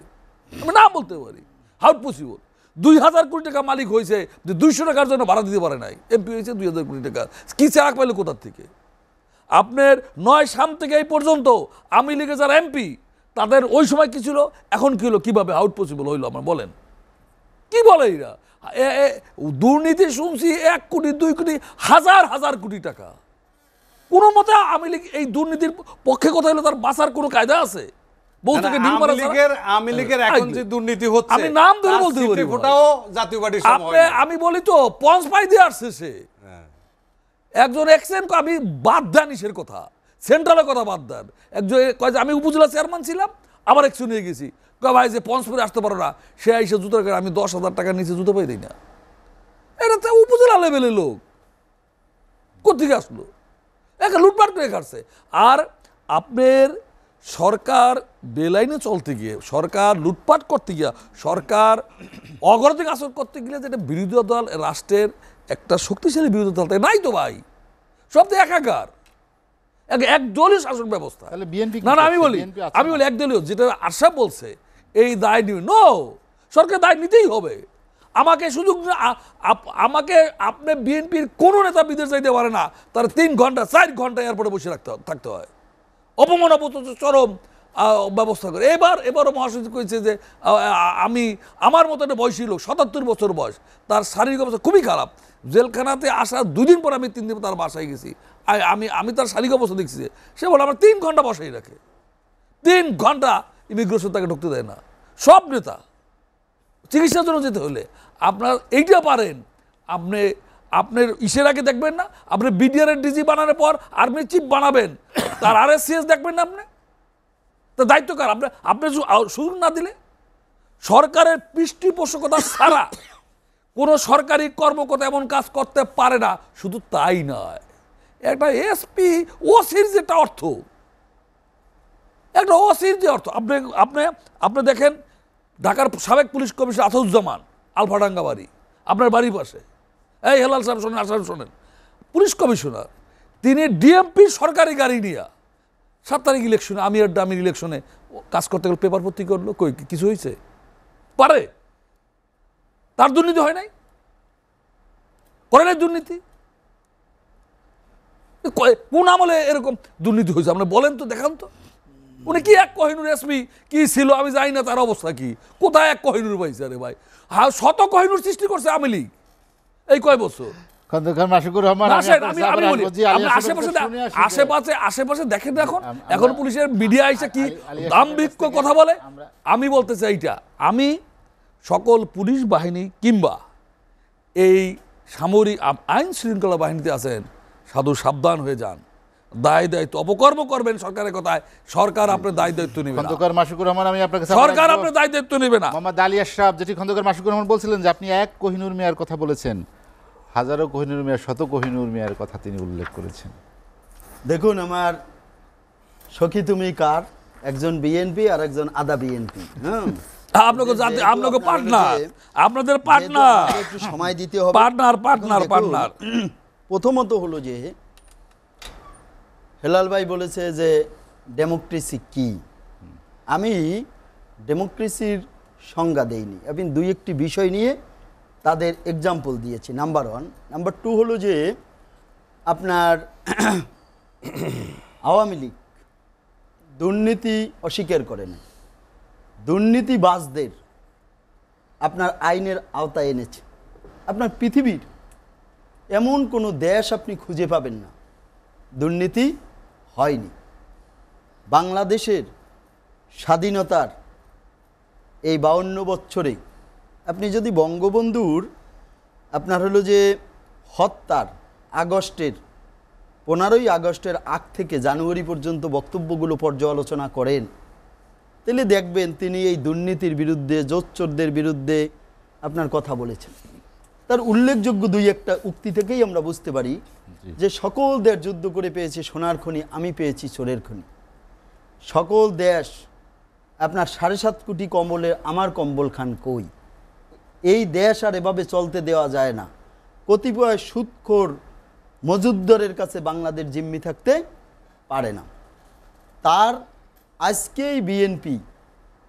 আমি নাম বলতে পারি। How possible? 2000 কোটি টাকা মালিক হয়েছে, 200 টাকার জন্য ভাড়া দিতে পারে নাই। এমপি হয়েছে 2000 কোটি টাকা, কি চারাক পাইলে কোথার থেকে? আপনার 9 সাল থেকে এই পর্যন্ত আওয়ামী লীগের যারা এমপি, তাদের ওই সময় কি ছিল, এখন কি হলো, কিভাবে আউট পসিবল হইলো আমার বলেন? কি বলে এরা? দুর্নীতি শুনছি 1 কোটি 2 কোটি হাজার কোটি টাকা। কোনো মতে আওয়ামী লীগ এই দুর্নীতির পক্ষে কথা হলো, তার বাঁচার কোনো কায়দা আছে? বউ থেকে ডিম মারা ছাড়া? আওয়ামী লীগের এখন যে দুর্নীতি হচ্ছে, আমি নাম ধরে তার বলতে পারি সিটি ভাই। ফোটাও জাতীয় পার্টির সময় আপনি, আমি বলি তো পঞ্চ পাই দিয়ে আসছে সে। একজন এক্সেন্ট, আমি বাদ দেন ইসের কথা, সেন্ট্রালের কথা বাদ দেন। একজন কয় যে আমি উপজেলা চেয়ারম্যান ছিলাম, আবার একশন নিয়ে গেছি, কয় ভাই যে পঞ্চ পরে আসতে পারো না, সে এসে জুতো করে, আমি 10,000 টাকার নিচে জুতো পাই দিই না। এটা তো উপজেলা লেভেলের লোক, কোথেকে আসলো? একে লুটপাট করে কাটছে। আর আপনার সরকার বেলাইনে চলতে গিয়ে, সরকার লুটপাট করতে গিয়ে, সরকার অগণতান্ত্রিক আচরণ করতে গেলে, যেটা বিরোধী দল, রাষ্ট্রের একটা শক্তিশালী বিরোধী দল তাই নাই তো ভাই, সব তো একাকার, একদলীয় শাসন ব্যবস্থা। তাহলে বিএনপি না, আমি বলি একদলীয়, যেটা আশা বলছে এই দায় নিবে। নো, সরকার দায় নিতেই হবে। আমাকে সুযোগ আমাকে আপনি বিএনপির কোনো নেতা বিদেশ যাইতে পারে না, তার 3 ঘন্টা 4 ঘন্টা এয়ারপোর্টে বসে থাকতে হয়, অপমান অপচয় চরম ব্যবস্থা করে। এবারও মহাসচিব করেছে যে আমি, আমার মতো একটা বয়সী লোক, 77 বছর বয়স, তার শারীরিক অবস্থা খুবই খারাপ। জেলখানাতে আসার 2 দিন পর আমি 3 দিন তার বাসায় গেছি, আমি তার শারীরিক অবস্থা দেখছি। সে বলে আমার 3 ঘন্টা বসাই রাখে, 3 ঘন্টা ইমিগ্রেশন তাকে ঢুকতে দেয় না। সব নেতা চিকিৎসার জন্য যেতে হলে আপনার এইটা পারেন, আপনার ইসের আগে দেখবেন না, আপনি বিডিআর এর ডিজি বানানোর পর আর্মি চিফ বানাবেন, তার আরএসসিএস দেখবেন না আপনি? তো দায়িত্ব কার? আপনি সুযোগ না দিলে, সরকারের পৃষ্ঠপোষকতা ছাড়া কোনো সরকারি কর্মকর্তা এমন কাজ করতে পারে না। শুধু তাই নয়, একটা এসপি ওসির যেটা অর্থ, একটা ওসির যে অর্থ, আপনি দেখেন ঢাকার সাবেক পুলিশ কমিশনার আসাদুজ্জামান, আলফাডাঙ্গা বাড়ি, আপনার বাড়ির পাশে। এই হেলাল সাহেব শোনেন, আসাদ শোনেন, পুলিশ কমিশনার, তিনি ডিএমপি সরকারি গাড়ি নিয়ে 7 তারিখ ইলেকশনে, আমি আর ডামির ইলেকশনে কাজ করতে গেলে পেপার ভর্তি করলো, কই কিছু হয়েছে? পারে? তার দুর্নীতি হয় নাই? করে নাই দুর্নীতি? কোন আমলে এরকম দুর্নীতি হয়েছে আপনি বলেন তো, দেখান তো। উনি কি এক কোহিনুর এসপি কি ছিল আমি জানি না, তার অবস্থা কি, কোথায় এক কোহিনুর পাইছে? আরে ভাই, 100 কোহিনুর সৃষ্টি করছে আওয়ামী লীগ এই কয় বছর। খন্দকার মাশিকুর রহমান, না, আমি আসেন, আপনার আমি সাথে বলি, আবার বলছি, আলী আপনি আশরাফের আশেপাশে কথা শুনে আসি যে- আশেপাশে দেখেন এখন আমরা- এখন পুলিশের মিডিয়া এসে কি আলী আশরাফের দাম্ভিক কাছ থেকে কথা বলে। আমরা- আমি বলতে চাই এইটা, আমি সকল পুলিশ বাহিনী কিংবা এই সামরিক আইন শৃঙ্খলা বাহিনীতে আছেন, সাধু সাবধান হয়ে যান। দায় দায়িত্ব অপকর্ম করবেন সরকারের কথায়, সরকার আপনার দায় দায়িত্ব নেবে না। খন্দকার মাশিকুর রহমান, আমি আপনার কাছে আবার সরকার আসবো। আপনার দায় দায়িত্ব নেবে না। মোহাম্মদ আলী আশরাফ, যেটি খন্দকার মাশিকুর রহমান বলছিলেন যে আপনি এক কোহিনূর মিয়ার কথা বলেছেন, হাজারো কোহিনূর মিয়া, শত কোহিনূর মিয়ার কথা তিনি উল্লেখ করেছেন। দেখুন, আমার সখী তুমি কার, একজন বিএনপি আর একজন আদা বিএনপি। আপনাকে যেহেতু আপনাকে আপনার পার্টনার, যে- আপনাদের যেহেতু পার্টনার, আমাকে একটু সময় দিতে হবে। পার্টনার এখন পার্টনার দেখুন, পার্টনার। প্রথমত হলো যে হেলাল ভাই বলেছে যে ডেমোক্রেসি কি। আমি ডেমোক্রেসির সংজ্ঞা দেইনি, আমি দুই একটি বিষয় নিয়ে তাদের এক্সাম্পল দিয়েছি। নাম্বার 1, নাম্বার 2 হলো যে আপনার আওয়ামী লীগ দুর্নীতি অস্বীকার করে না, দুর্নীতিবাজদের আপনার আইনের আওতায় এনেছে। আপনার পৃথিবীর এমন কোনো দেশ আপনি খুঁজে পাবেন না দুর্নীতি হয়নি। বাংলাদেশের স্বাধীনতার এই 52 বছরে আপনি যদি বঙ্গবন্ধুর আপনার হলো যে হত্যার আগস্টের 15ই আগস্টের আগ থেকে জানুয়ারি পর্যন্ত বক্তব্যগুলো পর্যালোচনা করেন, তাহলে দেখবেন তিনি এই দুর্নীতির বিরুদ্ধে, জোচ্চোরদের বিরুদ্ধে আপনার কথা বলেছেন। তার উল্লেখযোগ্য দুই একটা উক্তি থেকেই আমরা বুঝতে পারি যে সকল দেশ যুদ্ধ করে পেয়েছে সোনার খনি, আমি পেয়েছি চোরের খনি। সকল দেশ আপনার 7.5 কোটি কম্বলে আমার কম্বল খান কই। এই দেশ আর এভাবে চলতে দেওয়া যায় না। কতিপয় সুদখোর মজুদ্দারের কাছে বাংলাদেশ জিম্মি থাকতে পারে না। তার আজকেই বিএনপি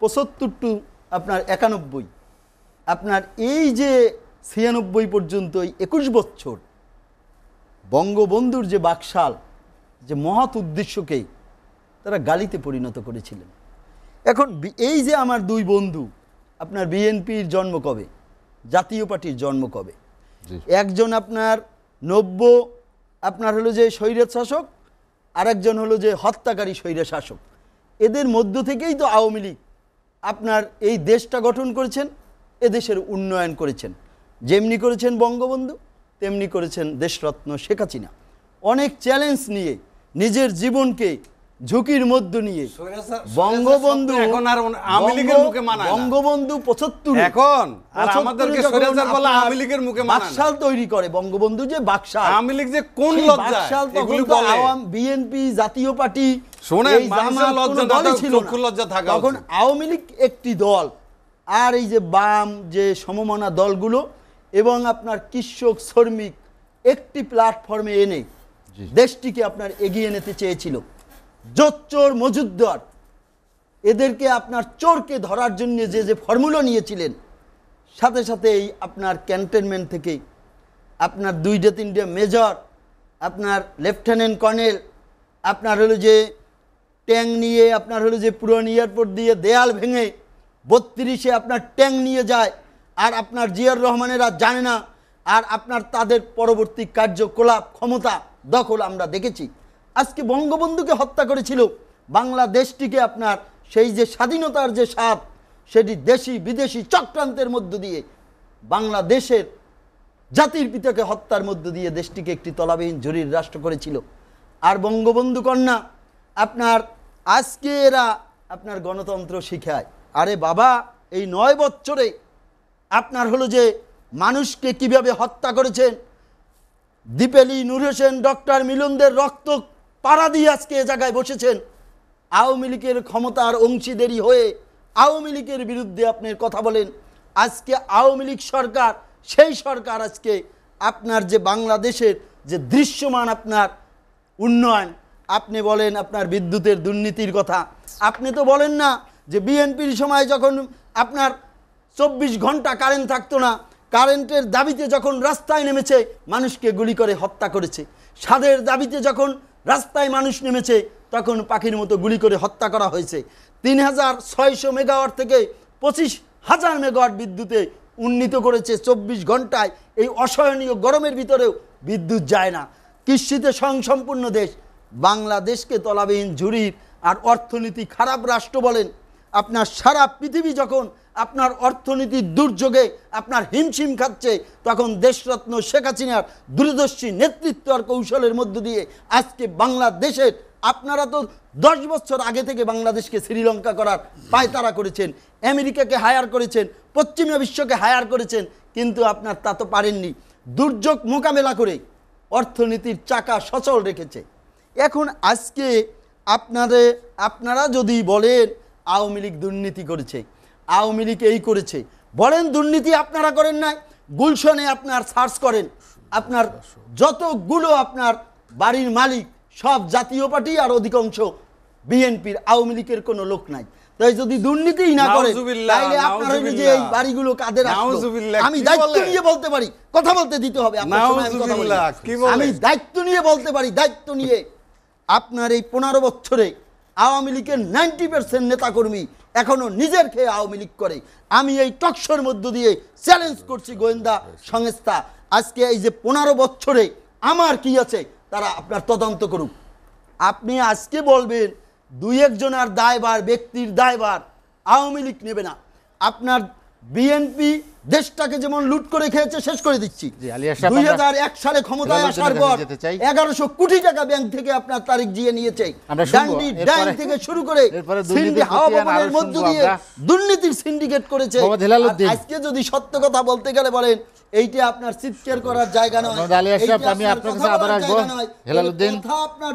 75 টু আপনার 91, আপনার এই যে 96 পর্যন্ত 21 বছর বঙ্গবন্ধুর যে বাকশাল, যে মহৎ উদ্দেশ্যকে তারা গালিতে পরিণত করেছিলেন। এখন এই যে আমার দুই বন্ধু, আপনার বিএনপির জন্ম কবে, জাতীয় পার্টির জন্ম কবে, একজন আপনার 90 আপনার হলো যে স্বৈরাচার শাসক, আরেকজন হলো যে হত্যাকারী স্বৈরাচার শাসক। এদের মধ্য থেকেই তো আওয়ামী লীগ আপনার এই দেশটা গঠন করেছেন, এদেশের উন্নয়ন করেছেন। যেমনি করেছেন বঙ্গবন্ধু, তেমনি করেছেন দেশরত্ন শেখ হাসিনা। অনেক চ্যালেঞ্জ নিয়ে নিজের জীবনকে ঝুঁকির মধ্য নিয়ে বঙ্গবন্ধু এখন আর আওয়ামী লীগের মুখে মানায় না। বঙ্গবন্ধু 75 এখন আর আমাদেরকে স্বৈরাচার বলা আওয়ামী লীগের মুখে মানায় না। বাকশাল তৈরি করে বঙ্গবন্ধু, যে বাকশাল, আওয়ামী লীগ যে কোন সেই লজ্জা বাকশাল এগুলি তখন তো বলে। আওয়ামী বিএনপি জাতীয় পার্টি শোনেন, এই মানুষের জামাত লজ্জা কোনো দলই থাকা- ছিল চক্ষু না। লজ্জা থাকা তখন উচিত। আওয়ামী লীগ একটি দল, আর এই যে বাম যে সমমনা দলগুলো এবং আপনার কৃষক শ্রমিক একটি প্ল্যাটফর্মে এনে দেশটিকে আপনার এগিয়ে নিতে চেয়েছিল। জোচ্চোর মজুদ্দার এদেরকে আপনার চোরকে ধরার জন্য যে যে ফর্মুলা নিয়েছিলেন, সাথে সাথে এই আপনার ক্যান্টনমেন্ট থেকে আপনার 2-3 মেজর, আপনার লেফটেন্যান্ট কর্নেল, আপনার হলো যে ট্যাঙ্ক নিয়ে আপনার হলো যে পুরান এয়ারপোর্ট দিয়ে দেয়াল ভেঙে 32-এ আপনার ট্যাঙ্ক নিয়ে যায়, আর আপনার জিয়াউর রহমানেরা জানে না। আর আপনার তাদের পরবর্তী কার্যকলাপ, ক্ষমতা দখল আমরা দেখেছি। আজকে বঙ্গবন্ধুকে হত্যা করেছিল, বাংলাদেশটিকে আপনার সেই যে স্বাধীনতার যে স্বাদ, সেটি দেশি বিদেশি চক্রান্তের মধ্য দিয়ে বাংলাদেশের জাতির পিতাকে হত্যার মধ্য দিয়ে দেশটিকে একটি তলাবিহীন ঝুরির রাষ্ট্র করেছিল। আর বঙ্গবন্ধু কন্যা আপনার আজকে এরা আপনার গণতন্ত্র শিখায়। আরে বাবা, এই 9 বছরে আপনার হলো যে মানুষকে কিভাবে হত্যা করেছেন, দীপেলি, নূর হোসেন, ডক্টর মিলনদের রক্ত পাড়া দিয়ে আজকে এ জায়গায় বসেছেন। আওয়ামী লীগের ক্ষমতার অংশীদারি হয়ে আওয়ামী লীগের বিরুদ্ধে আপনি কথা বলেন। আজকে আওয়ামী লীগ সরকার, সেই সরকার আজকে আপনার যে বাংলাদেশের যে দৃশ্যমান আপনার উন্নয়ন, আপনি বলেন আপনার বিদ্যুতের দুর্নীতির কথা, আপনি তো বলেন না যে বিএনপির সময় যখন আপনার 24 ঘন্টা কারেন্ট থাকতো না, কারেন্টের দাবিতে যখন রাস্তায় নেমেছে মানুষকে গুলি করে হত্যা করেছে। স্বাদের দাবিতে যখন রাস্তায় মানুষ নেমেছে তখন পাখির মতো গুলি করে হত্যা করা হয়েছে। 3600 মেগাওয়াট থেকে 25,000 মেগাওয়াট বিদ্যুতে উন্নীত করেছে 24 ঘন্টায়। এই অসহনীয় গরমের ভিতরেও বিদ্যুৎ যায় না, কৃষিতে স্বয়ংসম্পূর্ণ দেশ, বাংলাদেশকে তলাবিহীন ঝুড়ির আর অর্থনীতি খারাপ রাষ্ট্র বলেন। আপনার সারা পৃথিবী যখন আপনার অর্থনীতির দুর্যোগে আপনার হিমশিম খাচ্ছে, তখন দেশরত্ন শেখ হাসিনার দূরদর্শী নেতৃত্ব আর কৌশলের মধ্য দিয়ে আজকে বাংলাদেশের, আপনারা তো 10 বছর আগে থেকে বাংলাদেশকে শ্রীলঙ্কা করার পায়তারা করেছেন, আমেরিকাকে হায়ার করেছেন, পশ্চিমা বিশ্বকে হায়ার করেছেন, কিন্তু আপনার তা তো পারেননি। দুর্যোগ মোকাবেলা করে অর্থনীতির চাকা সচল রেখেছে। এখন আজকে আপনারা যদি বলেন আওয়ামী লীগ দুর্নীতি করেছে, আওয়ামী লীগ এই করেছে, বলেন দুর্নীতি আপনারা করেন নাই। গুলশনে আপনার সার্চ করেন, আপনার যতগুলো আপনার বাড়ির মালিক সব জাতীয় পার্টি আর অধিকাংশ বিএনপির, আওয়ামী লীগের কোনো লোক নাই। তাই যদি দুর্নীতিই না করেন তাহলে আপনারা যে এই বাড়িগুলো কাদের আসলো? আমি দায়িত্ব নিয়ে বলতে পারি, কথা বলতে দিতে হবে, আমি দায়িত্ব নিয়ে বলতে পারি, দায়িত্ব নিয়ে। আপনার এই 15 বছরে আওয়ামী লীগের 90% নেতাকর্মী এখনো নিজের খেয়ে আওয়ামী লীগ করে। আমি এই টকশোর মধ্য দিয়ে চ্যালেঞ্জ করছি গোয়েন্দা সংস্থা, আজকে এই যে 15 বছরে আমার কি আছে তারা আপনার তদন্ত করুক। আপনি আজকে বলবেন 2-1 জনের দায়ভার, ব্যক্তির দায়ভার আওয়ামী লীগ নেবে না। আপনার বিএনপি দেশটাকে যেমন লুট করে খেয়েছে, শেষ করে দিচ্ছি। 2001 সালে ক্ষমতায় আসার পর 1100 কোটি টাকা ব্যাংক থেকে আপনার তারিখ জিয়ে নিয়েছে। ডান্ডি ব্যাংক থেকে শুরু করে হাওয়া ভবনের মধ্য দিয়ে দুর্নীতির সিন্ডিকেট করেছে। আজকে যদি সত্য কথা বলতে গেলে বলেন এইটা আপনার চিৎকার করার জায়গা নয়। আমি আপনার কাছে আবার আসবো। হেলালুদ্দিন,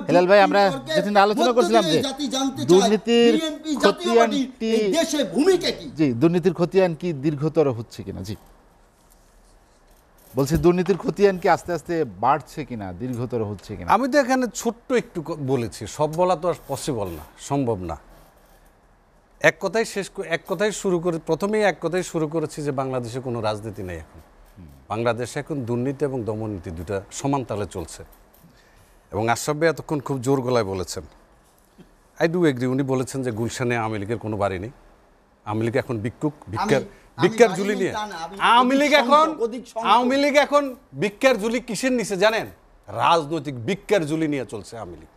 হেলাল ভাই, আমরা যেদিন আলোচনা করছিলাম যে দুর্নীতির খতিয়ানটি দেশে ভূমিকা কি, জি দুর্নীতির খতিয়ান কি দীর্ঘতর হচ্ছে কিনা, জি বলছি দুর্নীতির খতিয়ান কি আস্তে আস্তে বাড়ছে কিনা, দীর্ঘতর হচ্ছে কিনা? আমি তো এখানে ছোট্ট একটু বলেছি, সব বলা তো আর পসিবল না, সম্ভব না। এক কথাই শুরু করে, প্রথমেই এক কথাই শুরু করেছি যে বাংলাদেশে কোনো রাজনীতি নেই এখন। বাংলাদেশে এখন দুর্নীতি এবং দমননীতি দুটা সমান তালে চলছে। এবং আশরাফ ভাই এতক্ষণ খুব জোর গলায় বলেছেন, আই ডু এগ্রি, উনি বলেছেন যে গুলশানে আওয়ামী লীগের কোনো বাড়ি নেই, আওয়ামী লীগ এখন ভিক্ষার ঝুলি নিয়ে, আওয়ামী লীগ এখন ভিক্ষার ঝুলি কিসের নিচে জানেন? রাজনৈতিক ভিক্ষার ঝুলি নিয়ে চলছে আওয়ামী লীগ।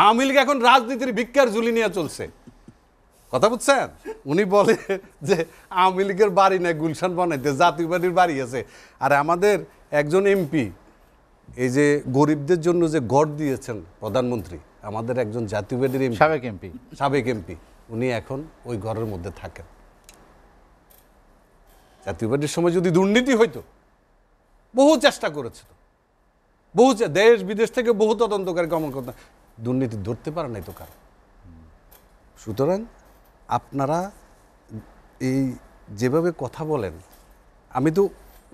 আওয়ামী লীগ এখন রাজনীতির ভিক্ষার ঝুলি নিয়ে চলছে, কথা বুঝছেন? উনি বলে যে আওয়ামী লীগের বাড়ি নাই, গুলশান বানাইতে জাতীয় পার্টির বাড়ি আছে। আর আমাদের একজন এমপি, এই যে গরিবদের জন্য যে গড় দিয়েছেন প্রধানমন্ত্রী, আমাদের একজন জাতীয় পার্টির সাবেক এমপি, উনি এখন ওই ঘরের মধ্যে থাকেন। জাতীয় পার্টির সময় যদি দুর্নীতি হইতো, বহু চেষ্টা করেছে, তো বহু দেশ বিদেশ থেকে বহু তদন্তকারী গমন করতে, দুর্নীতি ধরতে পারে নাই তো কারণ। সুতরাং আপনারা এই যেভাবে কথা বলেন, আমি তো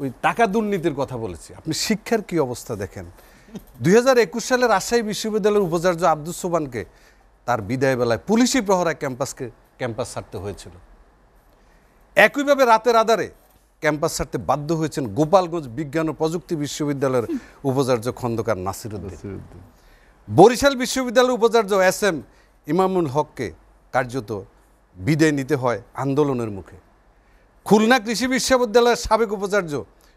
ওই টাকা দুর্নীতির কথা বলেছি, আপনি শিক্ষার কি অবস্থা দেখেন। 2021 সালে রাজশাহী বিশ্ববিদ্যালয়ের উপাচার্য আব্দুস সোবহানকে তার বিদায় বেলায় পুলিশি প্রহরায় ক্যাম্পাস ছাড়তে হয়েছিল। একইভাবে রাতের আধারে ক্যাম্পাস ছাড়তে বাধ্য হয়েছেন গোপালগঞ্জ বিজ্ঞান ও প্রযুক্তি বিশ্ববিদ্যালয়ের উপাচার্য খন্দকার নাসিরউদ্দিন। বরিশাল বিশ্ববিদ্যালয়ের উপাচার্য SM ইমামুল হককে কার্যত বিদায় নিতে হয় আন্দোলনের মুখে। খুলনা কৃষি বিশ্ববিদ্যালয়ের সাবেক উপাচার্য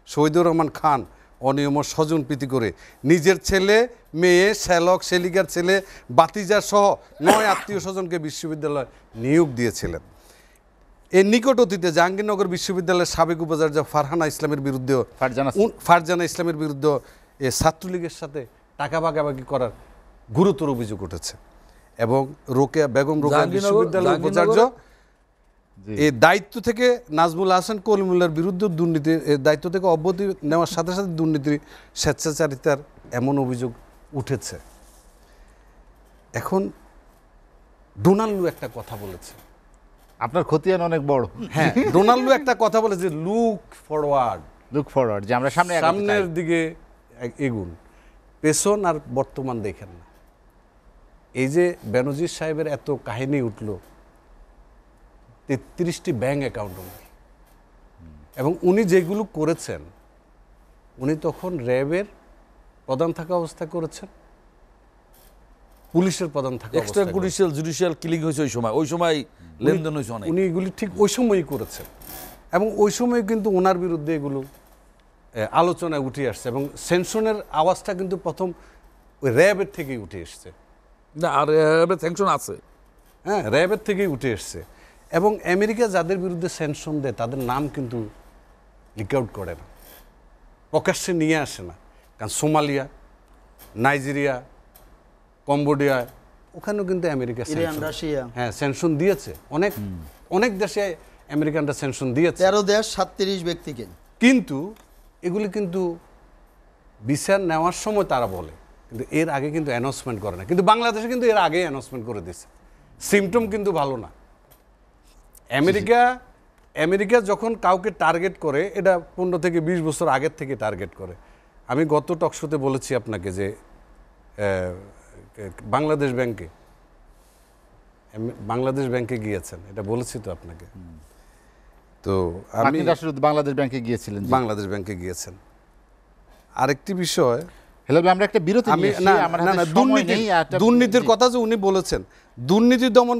শহীদুর রহমান খান অনিয়ম স্বজন প্রীতি করে নিজের ছেলে, মেয়ে, শ্যালক, শেলিকার ছেলে, বাতিজার সহ 9 আত্মীয় স্বজনকে বিশ্ববিদ্যালয়ে নিয়োগ দিয়েছিলেন। এর নিকট অতীতে জাহাঙ্গীরনগর বিশ্ববিদ্যালয়ের সাবেক উপাচার্য ফারজানা ইসলামের বিরুদ্ধে ছাত্রলীগের সাথে টাকা ভাগাভাগি করার গুরুতর অভিযোগ উঠেছে। এবং বেগম রোকেয়া বিশ্ববিদ্যালয়ের উপাচার্য এই দায়িত্ব থেকে নাজমুল হাসান কলিমুল্লাহর বিরুদ্ধে দুর্নীতির দায়িত্ব থেকে অব্যাহতি নেওয়ার সাথে সাথে দুর্নীতির স্বেচ্ছাচারিতার এমন অভিযোগ উঠেছে। এখন ডোনাল্ডো একটা কথা বলেছে, আপনার খতিয়ান অনেক বড়। হ্যাঁ, ডোনাল্ডো একটা কথা বলেছে, লুক ফরওয়ার্ড, যে আমরা সামনের দিকে এগুন, পেছন আর বর্তমান দেখেন না। এই যে বেনজির সাহেবের এত কাহিনী উঠল, 33টি ব্যাংক অ্যাকাউন্ট ওনার, এবং উনি যেগুলো করেছেন, উনি তখন র্যাবের প্রধান থাকা অবস্থায় করেছেন, পুলিশের প্রধান থাকা এক্সট্রা জুডিশিয়াল কিলিং হয়েছে ওই সময় লেনদেন হয়েছে অনেক। উনি এগুলি ঠিক ওই সময়ই করেছেন, এবং ওই সময় কিন্তু ওনার বিরুদ্ধে এগুলো আলোচনায় উঠে আসছে এবং সেনশনের আওয়াজটা কিন্তু প্রথম ওই র্যাবের থেকেই উঠে এসছে। না, আর স্যাংশন আছে। হ্যাঁ, র্যাবের থেকেই উঠে এসছে এবং আমেরিকা যাদের বিরুদ্ধে স্যাংশন দেয় তাদের নাম কিন্তু লিক আউট করে না, প্রকাশ্যে নিয়ে আসে না। কারণ সোমালিয়া, নাইজেরিয়া, কম্বোডিয়া, ওখানেও কিন্তু আমেরিকা ইরান, রাশিয়া, হ্যাঁ স্যাংশন দিয়েছে। অনেক অনেক দেশে আমেরিকানরা স্যাংশন দিয়েছে, 13 দেশ 37 ব্যক্তিকে। কিন্তু এগুলি কিন্তু বিচার নেওয়ার সময় তারা বলে, কিন্তু এর আগে কিন্তু অ্যানাউন্সমেন্ট করে না। কিন্তু বাংলাদেশে কিন্তু এর আগে অ্যানাউন্সমেন্ট করে দিয়েছে। সিমটম কিন্তু ভালো না। আমেরিকা যখন কাউকে টার্গেট করে, এটা 15 থেকে 20 বছর আগের থেকে টার্গেট করে। আমি গত টকশোতে বলেছি আপনাকে যে বাংলাদেশ ব্যাংকে গিয়েছেন, এটা বলেছি তো আপনাকে। তো আমি বাংলাদেশ ব্যাংকে গিয়েছিলেন। বাংলাদেশ ব্যাংকে গিয়েছেন। আরেকটি বিষয়, হেলাল ভাই, আমরা একটা বিরতি নিয়ে এসেছি, আমার হাতে সময় নেই। দুর্নীতির কথা যে উনি বলেছেন, দুর্নীতি দমন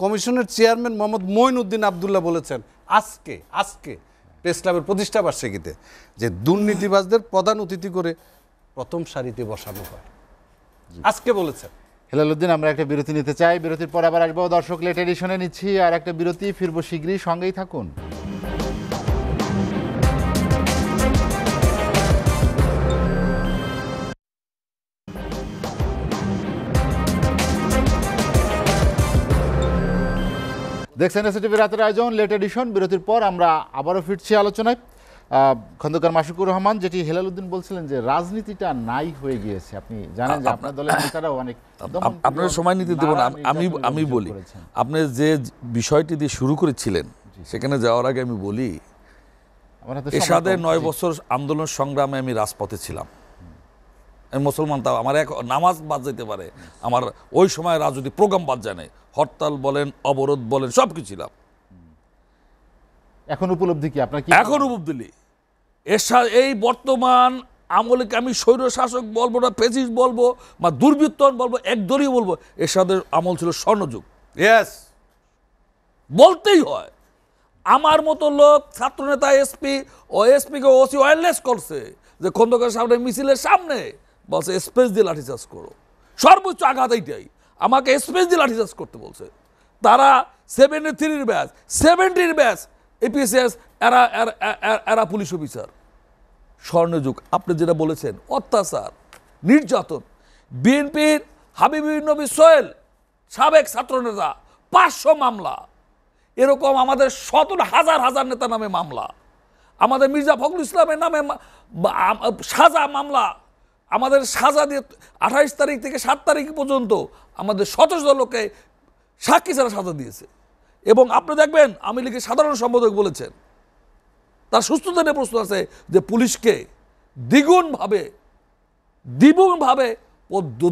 কমিশনের চেয়ারম্যান মোহাম্মদ মঈনুদ্দিন আব্দুল্লাহ বলেছেন আজকে প্রেস ক্লাবের প্রতিষ্ঠা বার্ষিকীতে যে দুর্নীতিবাজদের প্রধান অতিথি করে প্রথম সারিতে বসানো হয়। আজকে বলেছেন। হেলালুদ্দিন, আমরা একটা বিরতি নিতে চাই, বিরতির পর আবার আসবো। দর্শক, লেট এডিশনে নিচ্ছি আর একটা বিরতি, ফিরবো শীঘ্রই, সঙ্গেই থাকুন। দেখছেন এসএটিভি রাতের আয়োজন লেট এডিশন। বিরতির পর আমরা আবারও ফিরছি আলোচনায়। খন্দকার মাশিকুর রহমান, যেটি হেলালুদ্দিন বলছিলেন যে রাজনীতিটা নাই হয়ে গিয়েছে, আপনি জানেন যে আপনার দলের নেতারাও অনেক আপনার সময় নিতে দেব না, আমি বলি। আপনি যে বিষয়টি দিয়ে শুরু করেছিলেন সেখানে যাওয়ার আগে আমি বলি, এরশাদের 9 বছর আন্দোলন সংগ্রামে আমি রাজপথে ছিলাম। আমি মুসলমান, তাও আমার এক নামাজ বাদ যেতে পারে, আমার ওই সময় রাজনৈতিক প্রোগ্রাম বাদ যায় নাই, হরতাল বলেন, অবরোধ বলেন, সব কিছু ছিলাম। এখন উপলব্ধি কি আপনার? এখন উপলব্ধি এই বর্তমান আমলকে আমি স্বৈর শাসক বলবো না, ফেসিস্ট বলবো বা দুর্বৃত্তন বলবো, একদলই বলবো, এরশাদের আমল ছিল স্বর্ণযুগ। ইয়েস, বলতেই হয়। আমার মতো লোক ছাত্রনেতা এসপিকে ওসি ওয়্যারলেস করছে যে খন্দকার সাহেবের মিছিলের সামনে বলছে স্পেস দিয়ে লাঠিচার্জ করো, সর্বোচ্চ আঘাত এইটাই, আমাকে স্পেস দিয়ে লাঠিচার্জ করতে বলছে। তারা 73 ব্যাচ 70 ব্যাচ এপিএসএস এরা পুলিশ অফিসার। স্বর্ণযুগ। আপনি যেটা বলেছেন, অত্যাচার, নির্যাতন। বিএনপির হাবিবুর নবী সোহেল সাবেক ছাত্রনেতা 500 মামলা, এরকম আমাদের হাজার নেতার নামে মামলা, আমাদের মির্জা ফখরুল ইসলামের নামে সাজা মামলা, আমাদের সাজা দিয়ে 28 তারিখ থেকে 7 তারিখ পর্যন্ত আমাদের 17 লোককে সাক্ষী ছাড়া সাজা দিয়েছে। এবং আপনি দেখবেন আওয়ামী লীগের সাধারণ সম্পাদক বলেছেন তার সুস্থতা নিয়ে প্রশ্ন আছে যে পুলিশকে দ্বিগুণভাবে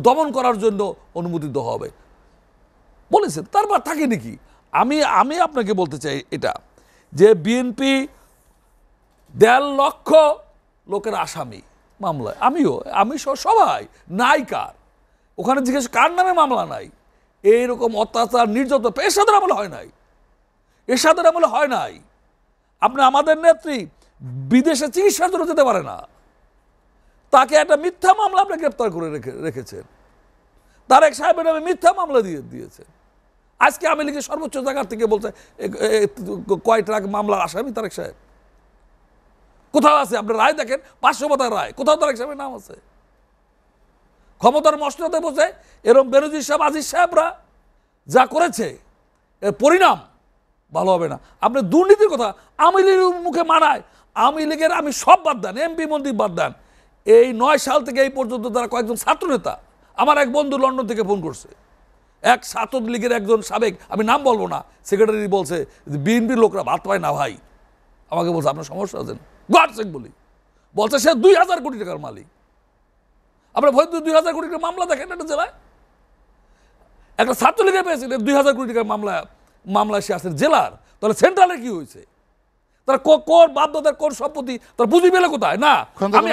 দমন করার জন্য অনুমতি দেওয়া হবে বলেছেন। তারপর থাকে নাকি? আমি আপনাকে বলতে চাই এটা যে বিএনপি 1.5 লক্ষ লোকের আসামি মামলায়, আমি সবাই নাই, কার ওখানে জিজ্ঞেস কার নামে মামলা নাই? এইরকম অত্যাচার, নির্যাতন এরশাদের আমলে হয় নাই, এরশাদের আমলে হয় নাই। আপনি আমাদের নেত্রী বিদেশে চিকিৎসার জন্য যেতে পারে না, তাকে একটা মিথ্যা মামলা আপনি গ্রেপ্তার করে রেখেছেন, তারেক সাহেবের নামে মিথ্যা মামলা দিয়েছে। আজকে আওয়ামী লীগের সর্বোচ্চ জায়গার থেকে বলছে কয় ট্রাক মামলার আসামি তারেক সাহেব কোথাও আছে? আপনি রায় দেখেন, 500 পাতার রায়, কোথাও তারেক সাহেবের নাম আছে? ক্ষমতার মসনদে বসে এরকম বেনজির সাহেব, আজিজ সাহেবরা যা করেছে, এর পরিণাম ভালো হবে না। আপনি দুর্নীতির কথা আওয়ামী লীগের মুখে মানায়, আওয়ামী লীগের আমি সব বাদ দেন, এমপি মন্ত্রী বাদ দেন, এই 9 সাল থেকে এই পর্যন্ত তারা কয়েকজন ছাত্রনেতা, আমার এক বন্ধু লন্ডন থেকে ফোন করছে, এক ছাত্রলীগের একজন সাবেক, আমি নাম বলবো না, সেক্রেটারি বলছে বিএনপির লোকরা ভাত পায় না ভাই। আমাকে বলছে আপনার সমস্যা আছেন, গডসেক বলি, বলছে সে 2000 কোটি টাকার মালিক। আপনার ভয় 2000 কোটি টাকার মামলা দেখেন একটা জেলায়, একটা ছাত্রলীগের পেয়েছিল 2000 কোটি টাকার মামলা সে আসেন জেলার, তাহলে সেন্ট্রালে কি হয়েছে? তারা কোন বাধ্যতার কোন সম্পত্তি তারা বুঝি পেলে কোথায়? না, আমি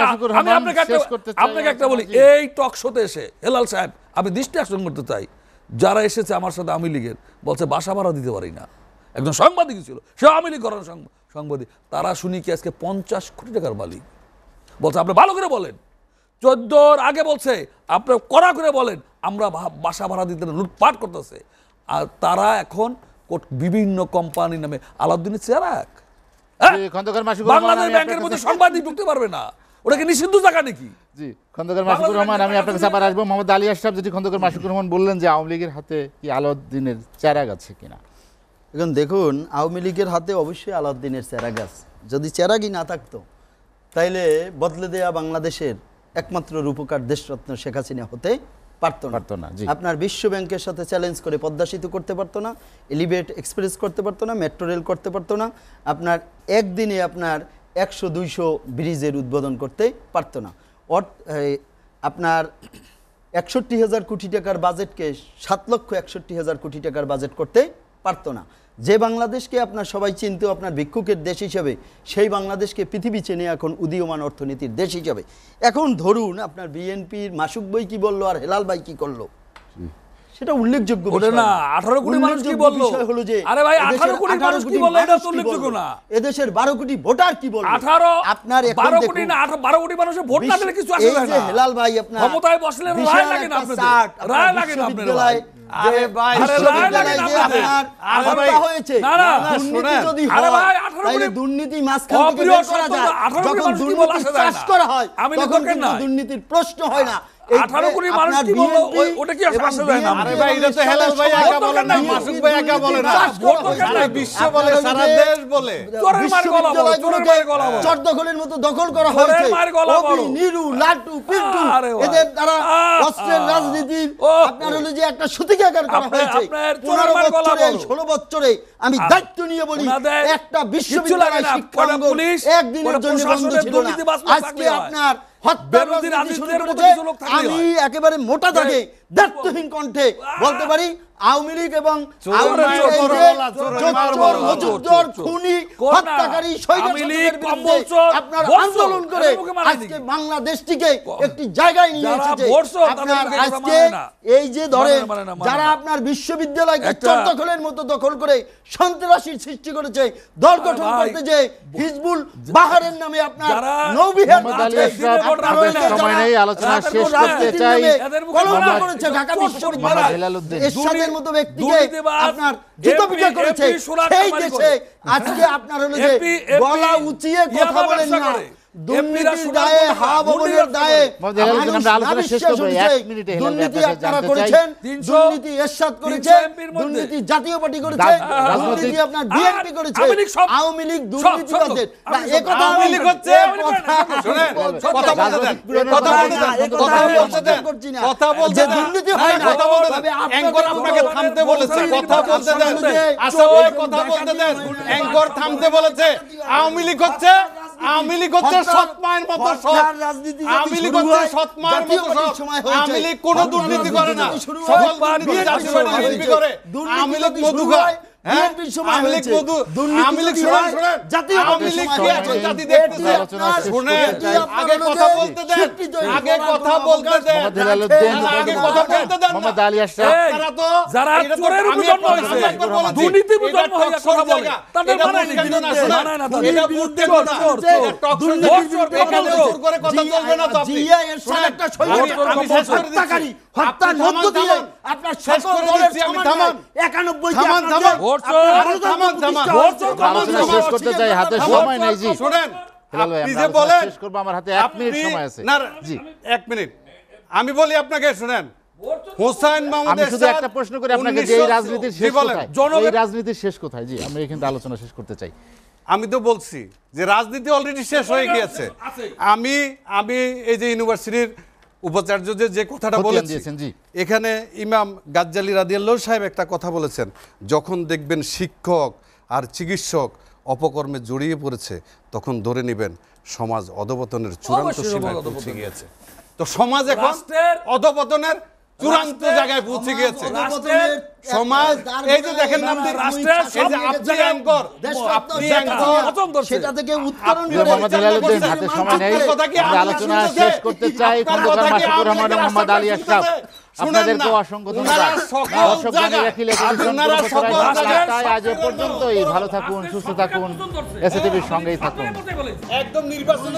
আপনাকে একটা বলি, এই টক শোতে এসে হেলাল সাহেব আমি দৃষ্টি আকর্ষণ করতে চাই, যারা এসেছে আমার সাথে আওয়ামী লীগের, বলছে বাসা ভাড়া দিতে পারি না, একজন সাংবাদিক ছিল, সে আওয়ামী লীগ করার সাংবাদিক, তারা শুনি কি আজকে 50 কোটি টাকার মালিক। বলছে আপনি ভালো করে বলেন, 14-র আগে বলছে আপনি কড়া করে বলেন আমরা বাসা ভাড়া দিতে না, লুটপাট করতেছে। আর তারা এখন বিভিন্ন কোম্পানি নামে আলাউদ্দিনের চেরাক, জি, খন্দকার মাসুকুর রহমান, বাংলাদেশ আমি ব্যাংকের আপনার মধ্যে কাছে- সাংবাদিক ঢুকতে পারবে না, ওটা কি নিষিদ্ধ জায়গা নাকি? জি, খন্দকার মাসুকুর রহমান, আমি আপনার কাছে আবার আসবো। মোহাম্মদ আলী আশরাফ, যেটি খন্দকার মাসুকুর রহমান বললেন যে আওয়ামী লীগের হাতে কি আলাউদ্দিনের চেরাগ আছে কিনা। এখন দেখুন, আওয়ামী লীগের হাতে অবশ্যই আলাউদ্দিনের চেরাগ আছে। যদি চেরাগই না থাকতো তাইলে বদলে দেয়া বাংলাদেশের একমাত্র রূপকার দেশরত্ন শেখ হাসিনা হতে পারতো না। জি। আপনার বিশ্ব ব্যাংকের সাথে চ্যালেঞ্জ করে পদ্মা সেতু করতে পারতো না, এলিভেট এক্সপ্রেস করতে পারতো না, মেট্রো রেল করতে পারতো না, আপনার একদিনে আপনার 100-200 ব্রিজের উদ্বোধন করতে পারতো না। আপনার 61,000 কোটি টাকার বাজেটকে 7,61,000 কোটি টাকার বাজেট করতে পারতো না। যে বাংলাদেশকে আপনার সবাই চিনত আপনার ভিক্ষুকের দেশ হিসেবে, সেই বাংলাদেশকে পৃথিবী চেনে এখন উদীয়মান অর্থনীতির দেশ হিসেবে। এখন ধরুন আপনার বিএনপির মাসুক ভাই কি বললো আর হেলাল ভাই কি করলো, সেটা উল্লেখযোগ্য ওটা বিষয় না, 18 কোটি মানুষ কি বললো? বিষয় হলো যে আরে ভাই, এদেশের 18 কোটি মানুষ কি বললো, এটা তো উল্লেখযোগ্য না। এদেশের 12 কোটি ভোটার কি বললো, 12 কোটি না, 12 কোটি মানুষের ভোট না দিলে কিছু আসে এই যে না। হেলাল ভাই আপনার ক্ষমতায় বসলে রায় লাগে না আপনাদের, রায় লাগে না আপনাদের ভাই। আরে ভাই, বিশ্ববিদ্যালয়ে যে আপনার হত্যা হয়েছে, না, না, দুর্নীতি যদি আরে হয় ভাই, 18 তাহলে কোটি দুর্নীতি মাঝখান থেকে অপ্রিয় বের করা যায়। 18 কোটি যখন মানুষ কি বলে দুর্নীতি আসা যায় চাষ না? করা হয় আমি তখন লোকের কিন্তু নাই। দুর্নীতির প্রশ্ন হয় না। 18 কোটি মানুষ কি বললো, ওটা কি আসা যায় না? আরে ভাই, এটা তো হেলাল ভাই একা বলে না, মাসুক ভাই একা বলে না, সারা বিশ্ব বলে, সারা দেশ বলে। চোরের মার গলা বলো, চোরের মার গলা বলো। চর দখলের মতো দখল করা চোরের হয়েছে। মার গলা অপি, বলো। নিরু, লাটু, পিন্টু, আরে ভাই। এদের দ্বারা আহ, অস্ত্রের আহ। রাজনীতির ও, আপনার হলো যে একটা সূতিকাগার করা আপনার- হয়েছে। আপনার 15 চোরের মার গলা বছরে, বলো। 16 বছরে আমি দায়িত্ব নিয়ে বলি, ওনাদের একটা কিচ্ছু লাগে বিশ্ববিদ্যালয় না, শিক্ষাঙ্গন কটা পুলিশ, একদিনের কটা জন্য বন্ধ প্রশাসনের ছিল না। দুর্নীতিবাজ লোক আজকে থাকলে হয়। আপনার হত্যার বেরোধী রাজনীতি শুরু রাজনীতির মতো করেছে। কিছু লোক থাকলে আমি হয়। একেবারে মোটা দাগে দায়িত্বহীন কণ্ঠে বলতে পারি, আওয়ামী লীগ এবং চোরের আওয়ামী চোর, লীগের চোরের যে বলা, চোরের চোর, মার চোর, বলা, মজুমদার, চোর, চোর। খুনি, কোন না? হত্যাকারী, আওয়ামী স্বৈরাচারীদের লীগ, বিরুদ্ধে কম্বলচোর, আপনার ভোটচোর, আন্দোলন করে এদের মুখে মানায় আজকে নাকি? বাংলাদেশটিকে একটি জায়গায় নিয়ে যারা এসেছে। ভোটচোর, তাদের আপনার মুখে কথা আজকে মানায় না। এই যে ধরেন মানে না, মানে যারা না। আপনার বিশ্ববিদ্যালয়কে একটা- চর দখলের মতো দখল করে সন্ত্রাসীর সৃষ্টি করেছে, দল গঠন ভাই, করতে যে হিজবুল বাহারের নামে আপনার যারা- নৌবিহার মোহাম্মদ আলী আছে, আশরাফ, আপনার আমাদের হচ্ছে সময় যারা নেই, আলোচনা রাতের শেষ পর করতে রাজনীতির চাই। নামে এদের মুখে কলঙ্ক মোহাম্মদ- করেছে ঢাকা মোহাম্মদ বিশ্ববিদ্যালয়, হেলালুদ্দিন। এরশাদের মতো ব্যক্তিকে দুর্নীতিবাজ, আপনার জুতোপিটা MP করেছে। সুরা সেই কারবারি দেশে করে। আজকে আপনার হলো যে MP গলা উঁচিয়ে কথা ইয়াবা বলেন ব্যবসা না, করে। দুর্নীতির MP রা দায়ে সোনার হাওয়া মুন্ডির ভবনের ব্যবসা দায়ে করে। মোহাম্মদ হেলালুদ্দিন, মানুষ আমরা আলোচনা শেষ নাবিশ্বাস করবো, হচ্ছে। 1 মিনিটে হেলাল দুর্নীতি ভাই, আপনারা জানতে করেছেন, চাই। 300 দুর্নীতি এরশাদ করেছে, 300 MP র মধ্যে। দুর্নীতি জাতীয় পার্টি করেছে, রাজনৈতিক- দুর্নীতি আপনার বিএনপি করেছে, আওয়ামী লীগ সব- আওয়ামী লীগ সব- দুর্নীতিবাদের সব- না, সব- একথা আওয়ামী আমি- লীগ হচ্ছে, শোনেন, কথা বলতে দেন, কথা বলতে দেন, কথা বলতে দেন, কথা বলতে যে দেন, দুর্নীতি হয় না, কথা বলতে দেন। তবে আপনাদের অ্যাঙ্কর আপনাকে মতো- থামতে বলেছে, কথা বলতে দেন, আচ্ছা চোর ওই এবং কথা বলতে ডাকাতি দেন, হয় না। অ্যাঙ্কর থামতে বলেছে। আওয়ামী লীগ হচ্ছে, আওয়ামী লীগ হচ্ছে সৎ মায়ের মতো সৎ, হত্যার রাজনীতি যদি আওয়ামী লীগ শুরু হচ্ছে হয়, সৎ মায়ের জাতীয় মতো পার্টির সৎ। সময় হয়েছে। আওয়ামী লীগ কোনো হত্যার দুর্নীতি করে না, রাজনীতি শুরু সকল হয়, পার্টি বিএনপির জাতীয় সময় পার্টি হয়েছে। বিএনপি করে। দুর্নীতি আওয়ামী লীগ যদি মধু শুরু খায়, হয়, হ্যাঁ? বিএনপির সময় আওয়ামী লীগ হয়েছে। মধু, দুর্নীতি আওয়ামী লীগ যদি শুনেন, হয়, শুনেন, জাতীয় আওয়ামী পার্টির লীগ সময় কি হয়েছে। আছে জাতি দেখতেছে। আলোচনা শেষ শুনেন, করতে চাই। আগে কথা বলতে দেন, আগে কথা বলতে দেন, মোহাম্মদ হেলালুদ্দিন, আগে কথা বলতে দেন না। মোহাম্মদ আলী আশরাফ, এই, আপনারা তো যারা এটা তো চোরের আমি জন্ম আপনাকে হয়েছে, একবার বলেছি, দুর্নীতির এটা জন্ম হয়ে টকশোর কথা বলে, জায়গা, তাদের এটা মানায় ভোট নাকি? কেন্দ্র না, শোনেন, মানায় না তাদের। এটা ভোট কেন্দ্র না, এটা টকশোর ভোট জায়গা। চোর, এখানে কম্বল জোর করে কথা চলবে না তো আপনি। জিয়া এরশাদ শুনেন, একটা স্বৈরাচার, আমি শেষ করে দিচ্ছি। হত্যাকারী, হত্যার আপনি মধ্য থামান, দিয়ে থামান। আপনার শেষ সকল করে দলের দিচ্ছি আমি, সমন্বয়, থামান। 91 টি থামান, আপনাদের থামান। ভোট চোর, আপনার থামান, গণতন্ত্র থামান। প্রতিষ্ঠা ভোট হয়েছে। চোর, আমরা আলোচনা কম্বল শেষ চোর, করতে চাই, হাতে থামান, সময় নেই। জি শুনেন, হেলাল ভাই, আপনি আমরা যে আলোচনা বলেন, শেষ করবো, আমার হাতে 1 মিনিট আপনি- সময় আছে। না, জি, 1 মিনিট। আমি বলি আপনাকে, শুনেন, হুসাইন মাহমুদ আমি শুধু এরশাদ একটা প্রশ্ন করি আপনাকে, যে এই রাজনীতির জি শেষ বলেন। কোথায়? এই রাজনীতির শেষ কোথায়? জি, আমি কিন্তু আলোচনা শেষ করতে চাই। আমি তো বলছি যে রাজনীতি অলরেডি শেষ হয়ে গিয়েছে। আমি এই যে ইউনিভার্সিটির উপাচার্য যে কথাটা খতিয়ান বলেছি, দিয়েছেন, জি। এখানে ইমাম গাজ্জালি রাদিয়াল্লাহু সাহেব একটা কথা বলেছেন, যখন দেখবেন শিক্ষক আর চিকিৎসক অপকর্মে জড়িয়ে পড়েছে, তখন ধরে নেবেন সমাজ অধপতনের চূড়ান্ত অবশ্যই সীমায় সমাজ পৌঁছে অধঃপতনের। গিয়েছে। তো সমাজ এখন রাষ্ট্রের- অধপতনের চূড়ান্ত রাষ্ট্রের- জায়গায় পৌঁছে গিয়েছে। রাষ্ট্রের- সমাজ, এই যে দেখেন নাম দিয়ে, রাষ্ট্রের এই যে আপনি অ্যাঙ্কর, আপনি অ্যাঙ্কর, সেটা থেকে উত্তরণ যে করে মোহাম্মদ হেলালুদ্দিন, হাতে সময় নেই। আপনার কথা কি আমরা আওয়ামী লীগ আলোচনা শুনতেছে? শেষ করতে চাই। আপনার খন্দকার কথা কি মাসুকুর আওয়ামী রহমান, লীগের মোহাম্মদ আলী রাষ্ট্রপতি আশরাফ, শুনতেছে? আপনাদেরকেও শুনেন না। অসংখ্য ওনারা ধন্যবাদ। সকল দর্শক জানিয়ে জায়গায়, রাখি, লেখক ওনারা সকল জায়গায় আজ এ পর্যন্তই। ভালো থাকুন, সুস্থ থাকুন, এসএটিভির সঙ্গেই থাকুন। একদম নির্বাচন